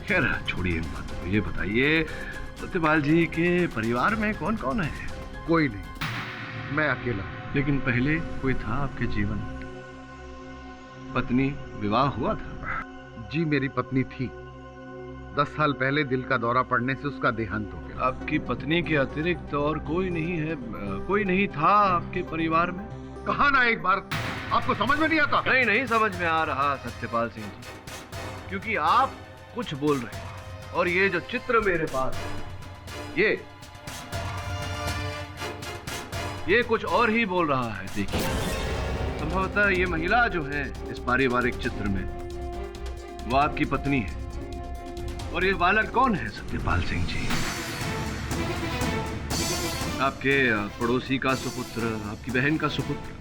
खैर छोड़िए बात, ये बताइए सत्यपाल जी के परिवार में कौन कौन है? कोई नहीं, मैं अकेला। लेकिन पहले कोई था आपके जीवन? पत्नी, विवाह हुआ था? जी मेरी पत्नी थी। 10 साल पहले दिल का दौरा पड़ने से उसका देहांत हो गया। आपकी पत्नी के अतिरिक्त और कोई नहीं है? कोई नहीं था आपके परिवार में? कहा ना एक बार, आपको समझ में नहीं आता? नहीं समझ में आ रहा सत्यपाल सिंह जी, क्योंकि आप कुछ बोल रहे हैं और ये जो चित्र मेरे पास है ये कुछ और ही बोल रहा है। देखिए, संभवतः ये महिला जो है इस पारिवारिक चित्र में वो आपकी पत्नी है। और ये बालक कौन है सत्यपाल सिंह जी? आपके पड़ोसी का सुपुत्र, आपकी बहन का सुपुत्र।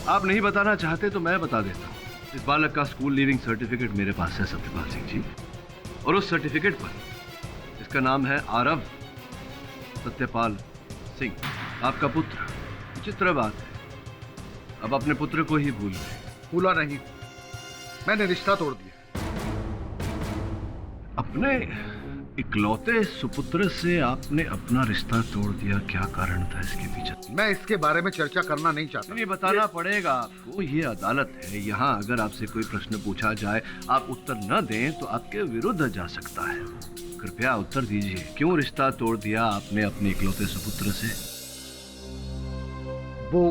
आप नहीं बताना चाहते तो मैं बता देता हूं। इस बालक का स्कूल लीविंग सर्टिफिकेट मेरे पास है सत्यपाल सिंह जी, और उस सर्टिफिकेट पर इसका नाम है आरव सत्यपाल सिंह, आपका पुत्र। विचित्र बात है, अब अपने पुत्र को ही भूल गए। भूला नहीं, मैंने रिश्ता तोड़ दिया। अपने इकलौते सुपुत्र से आपने अपना रिश्ता तोड़ दिया, क्या कारण था इसके पीछे? मैं इसके बारे में चर्चा करना नहीं चाहता। ये बताना पड़ेगा आपको, ये अदालत है। यहाँ अगर आपसे कोई प्रश्न पूछा जाए, आप उत्तर न दें तो आपके विरुद्ध जा सकता है। कृपया उत्तर दीजिए, क्यों रिश्ता तोड़ दिया आपने अपने इकलौते सुपुत्र से? वो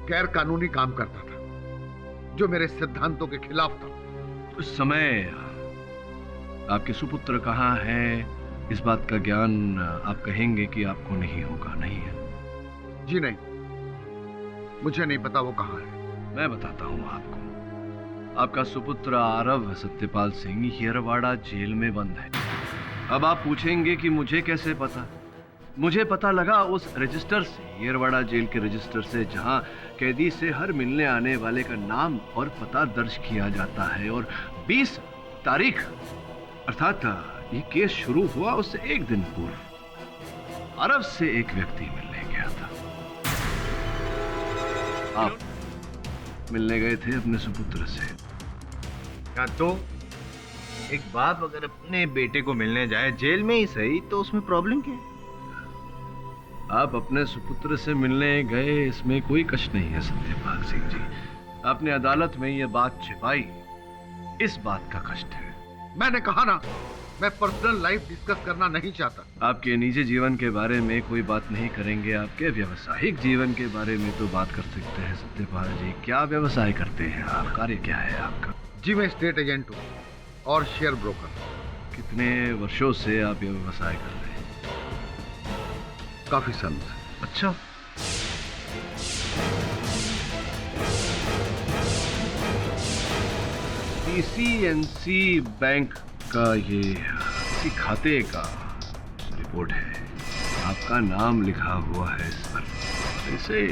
गैर कानूनी काम करता था जो मेरे सिद्धांतों के खिलाफ था। उस समय आपके सुपुत्र कहाँ हैं, इस बात का ज्ञान आप कहेंगे कि आपको नहीं होगा, नहीं है? जी नहीं, मुझे नहीं पता वो कहाँ है। मैं बताता हूँ आपको। आपका सुपुत्र आरव सत्यपाल सिंह येरवाड़ा जेल में बंद है। अब आप पूछेंगे कि मुझे कैसे पता? मुझे पता लगा उस रजिस्टर से, येरवाड़ा जेल के रजिस्टर से, जहां कैदी से हर मिलने आने वाले का नाम और पता दर्ज किया जाता है। और 20 तारीख अर्थात ये केस शुरू हुआ उससे एक दिन पूर्व अरब से एक व्यक्ति मिलने गया था। आप मिलने गए थे अपने सुपुत्र से। क्या तो एक बाप अगर अपने बेटे को मिलने जाए जेल में ही सही, तो उसमें प्रॉब्लम क्या है? आप अपने सुपुत्र से मिलने गए, इसमें कोई कष्ट नहीं है सत्यपाल सिंह जी। आपने अदालत में ये बात छिपाई, इस बात का कष्ट है। मैंने कहा ना, मैं पर्सनल लाइफ डिस्कस करना नहीं चाहता। आपके निजी जीवन के बारे में कोई बात नहीं करेंगे, आपके व्यावसायिक जीवन के बारे में तो बात कर सकते हैं सत्यपाल जी। क्या व्यवसाय करते हैं आप? कार्य क्या है आपका? जी मैं स्टेट एजेंट हूँ और शेयर ब्रोकर। कितने वर्षों से आप ये व्यवसाय कर रहे हैं? काफी सालों से। अच्छा, PCNC बैंक का ये इसी खाते का रिपोर्ट है, आपका नाम लिखा हुआ है इस पर। इसे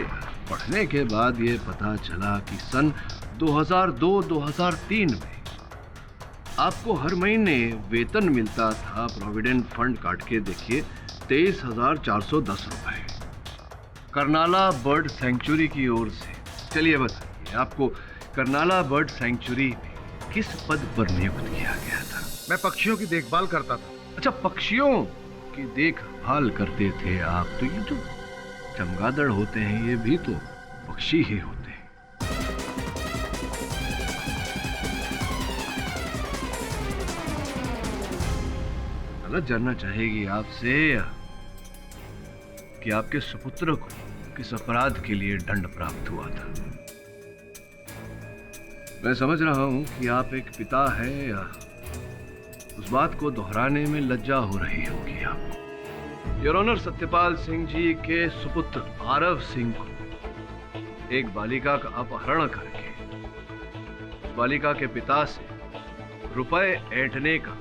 पढ़ने के बाद ये पता चला कि सन 2002-2003 में आपको हर महीने वेतन मिलता था प्रोविडेंट फंड काट के देखिए 23,410 रुपए करनाला बर्ड सैंक्चुरी की ओर से। चलिए बताइए, आपको करनाला बर्ड सैंक्चुरी में किस पद पर नियुक्त किया गया था? मैं पक्षियों की देखभाल करता था। अच्छा, पक्षियों की देखभाल करते थे आप। तो ये जो चमगादड़ होते हैं ये भी तो पक्षी ही होते हैं। गलत जानना चाहेगी आपसे कि आपके सुपुत्र को किस अपराध के लिए दंड प्राप्त हुआ था। मैं समझ रहा हूं कि आप एक पिता हैं, या उस बात को दोहराने में लज्जा हो रही होगी आपको। योर ऑनर, सत्यपाल सिंह जी के सुपुत्र आरव सिंह को एक बालिका का अपहरण करके उस बालिका के पिता से रुपए ऐंठने का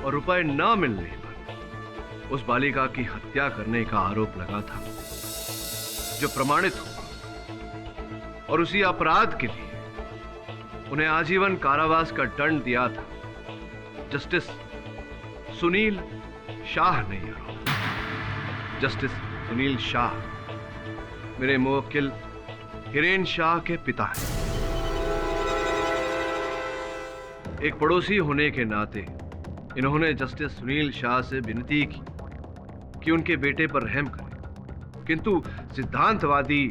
और रुपए न मिलने पर उस बालिका की हत्या करने का आरोप लगा था, जो प्रमाणित हुआ। और उसी अपराध के लिए उन्हें आजीवन कारावास का दंड दिया था जस्टिस सुनील शाह ने। जस्टिस सुनील शाह मेरे मुवक्किल हिरेन शाह के पिता हैं। एक पड़ोसी होने के नाते इन्होंने जस्टिस सुनील शाह से विनती की कि उनके बेटे पर रहम करें, किंतु सिद्धांतवादी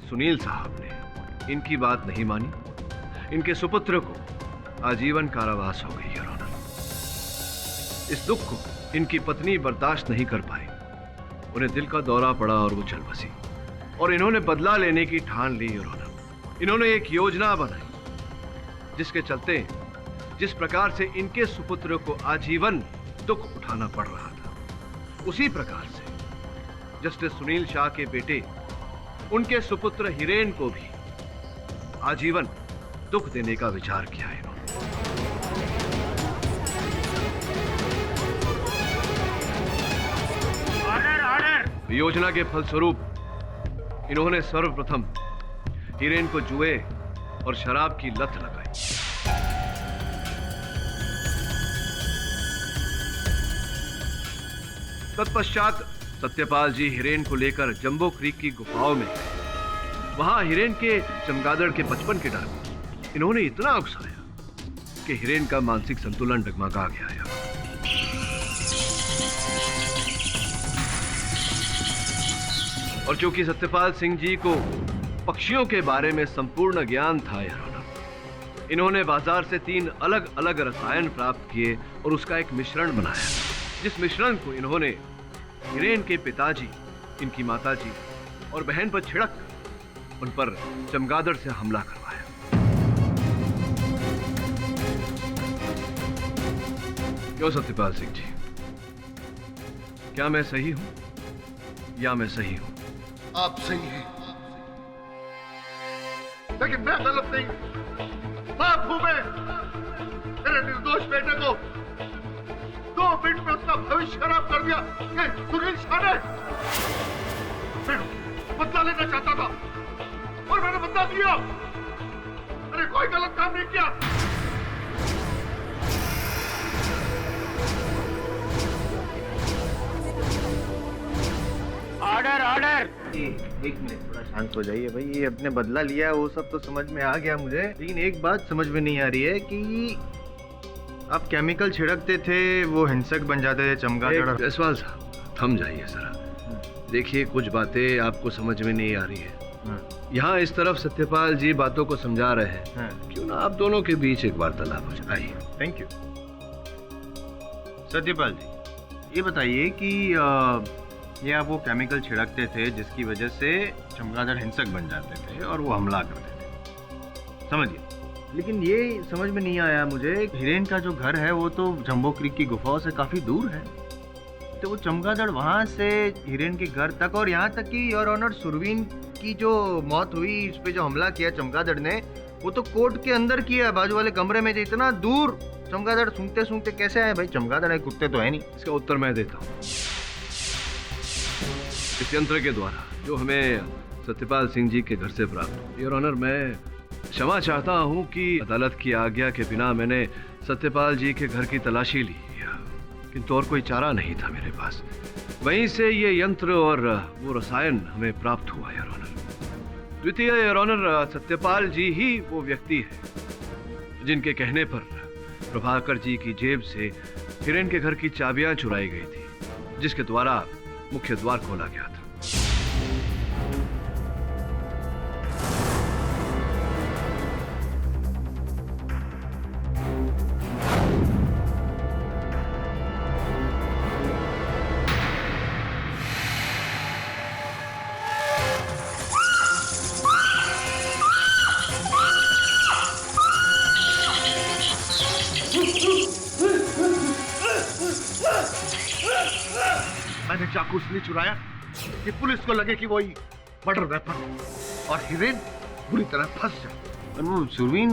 सुनील साहब ने इनकी बात नहीं मानी। इनके सुपुत्र को आजीवन कारावास हो गई। योर ऑनर, इस दुख को इनकी पत्नी बर्दाश्त नहीं कर पाई। उन्हें दिल का दौरा पड़ा और वो चल बसी, और इन्होंने बदला लेने की ठान ली। योर ऑनर, इन्होंने एक योजना बनाई जिसके चलते जिस प्रकार से इनके सुपुत्र को आजीवन दुख उठाना पड़ रहा था, उसी प्रकार से जस्टिस सुनील शाह के बेटे उनके सुपुत्र हिरेन को भी आजीवन दुख देने का विचार किया है। योजना के फलस्वरूप इन्होंने सर्वप्रथम हिरेन को जुए और शराब की लत लगाई। तत्पश्चात सत्यपाल जी हिरेन को लेकर जंबो क्रीक की गुफाओं में गए। वहां हिरेन के चमगादड़ के बचपन के डर में इन्होंने इतना उकसाया कि हिरेन का मानसिक संतुलन डगमगा गया। और चूंकि सत्यपाल सिंह जी को पक्षियों के बारे में संपूर्ण ज्ञान था, इन्होंने बाजार से 3 अलग अलग रसायन प्राप्त किए और उसका एक मिश्रण बनाया। जिस मिश्रण को इन्होंने हिरेन के पिताजी, इनकी माताजी और बहन पर छिड़क उन पर चमगादड़ से हमला करवाया। क्यों सत्यपाल सिंह जी, क्या मैं सही हूं या मैं सही हूं? आप सही हैं, लेकिन मैं गलत नहीं। बाप हूं मैं। मेरे निर्दोष बेटे को 2 मिनट में उसका भविष्य खराब कर दिया ये सुनील शाह ने। मैं बदला लेना चाहता था और मैंने बदला दिया। मैंने कोई गलत काम नहीं किया। Order order. एक मिनट, थोड़ा शांत हो जाइए भाई। ये अपने बदला लिया वो सब तो समझ में आ गया मुझे, लेकिन एक बात समझ में नहीं आ रही है कि आप केमिकल छिड़कते थे, वो हिंसक बन जाते थे चमगादड़। जायसवाल साहब थम जाइए जरा। देखिए कुछ बातें आपको समझ में नहीं आ रही है। यहाँ इस तरफ सत्यपाल जी बातों को समझा रहे हैं, क्यों ना आप दोनों के बीच एक वार्तालाप हो जाए। आइए। Thank you. सत्यपाल जी, ये बताइए कि ये आप वो केमिकल छिड़कते थे जिसकी वजह से चमगादड़ हिंसक बन जाते थे और वो हमला करते थे, समझिए। लेकिन ये समझ में नहीं आया मुझे, हिरेन का जो घर है वो तो जंबो क्रीक की गुफाओं से काफी दूर है, तो वो चमगादड़ वहां से हिरेन के घर तक, और यहाँ तक कि योर ऑनर सुरवीन की जो मौत हुई, इस पे जो हमला किया चमगादड़ ने, वो तो कोर्ट के अंदर किया, बाजू वाले कमरे में। इतना दूर चमगादड़ सूंघते सूंघते कैसे आए भाई? चमगादड़ है, कुत्ते तो है नहीं। इसका उत्तर मैं देता हूँ। इस यंत्र के द्वारा जो हमें सत्यपाल सिंह जी के घर से प्राप्त। योर ऑनर, मैं क्षमा चाहता हूँ कि अदालत की आज्ञा के बिना मैंने सत्यपाल जी के घर की तलाशी ली, किंतु और कोई चारा नहीं था मेरे पास। वहीं से ये यंत्र और वो रसायन हमें प्राप्त हुआ योर ऑनर। द्वितीय योर ऑनर, सत्यपाल जी ही वो व्यक्ति है जिनके कहने पर प्रभाकर जी की जेब से हिरेन के घर की चाबियां चुराई गई थी, जिसके द्वारा मुख्य द्वार खोला गया था। मैंने चाकू इसलिए चुराया कि पुलिस को लगे कि वही मर्डर वेपन और हिरेन बुरी तरह फंस जाए। और वो सुरवीन,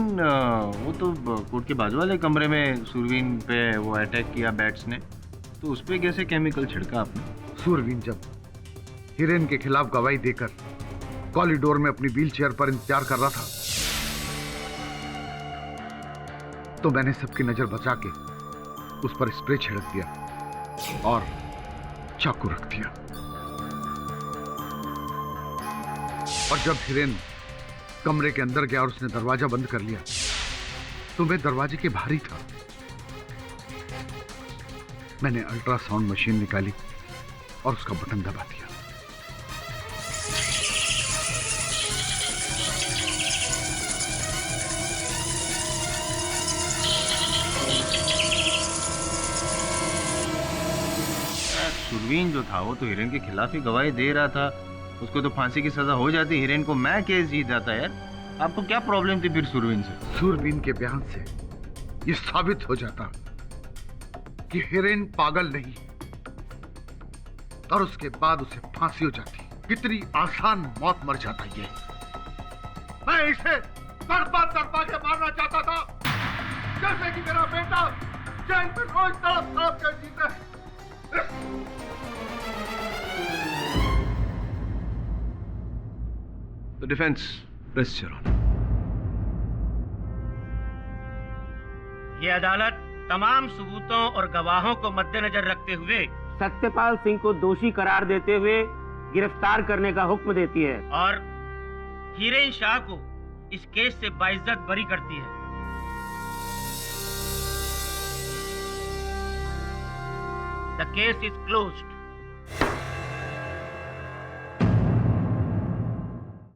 वो तो कोर्ट के बाजू वाले कमरे में सुरवीन पे वो अटैक किया बैट्स ने, तो उस पे कैसे केमिकल छिड़का आपने? सुरवीन जब हिरेन के खिलाफ गवाही देकर कॉरिडोर में अपनी व्हीलचेयर पर इंतजार कर रहा था, तो मैंने सबकी नजर बचा के उस पर स्प्रे छिड़क दिया और चाकू रख दिया। और जब हिरेन कमरे के अंदर गया और उसने दरवाजा बंद कर लिया, तो मैं दरवाजे के बाहर ही था। मैंने अल्ट्रासाउंड मशीन निकाली और उसका बटन दबा दिया। सुरवीन जो था वो तो हिरेन के खिलाफ ही गवाही दे रहा था, उसको तो फांसी की सजा हो जाती, हिरेन को मैं केस जीत जाता। यार आपको क्या प्रॉब्लम थी फिर सुरवीन से? सुरवीन के बयान से ये साबित हो जाता कि हिरेन पागल नहीं, और उसके बाद उसे फांसी हो जाती। कितनी आसान मौत मर जाता ये। मैं इसे तड़पा तड़पा के मारना चाहता था, जैसे कि मेरा बेटा जेल में रोज तड़प तड़प कर जीता है। The defense rests, Your Honor. ये अदालत तमाम सबूतों और गवाहों को मद्देनजर रखते हुए सत्यपाल सिंह को दोषी करार देते हुए गिरफ्तार करने का हुक्म देती है और हिरेन शाह को इस केस से बाइज्जत बरी करती है। The case is closed.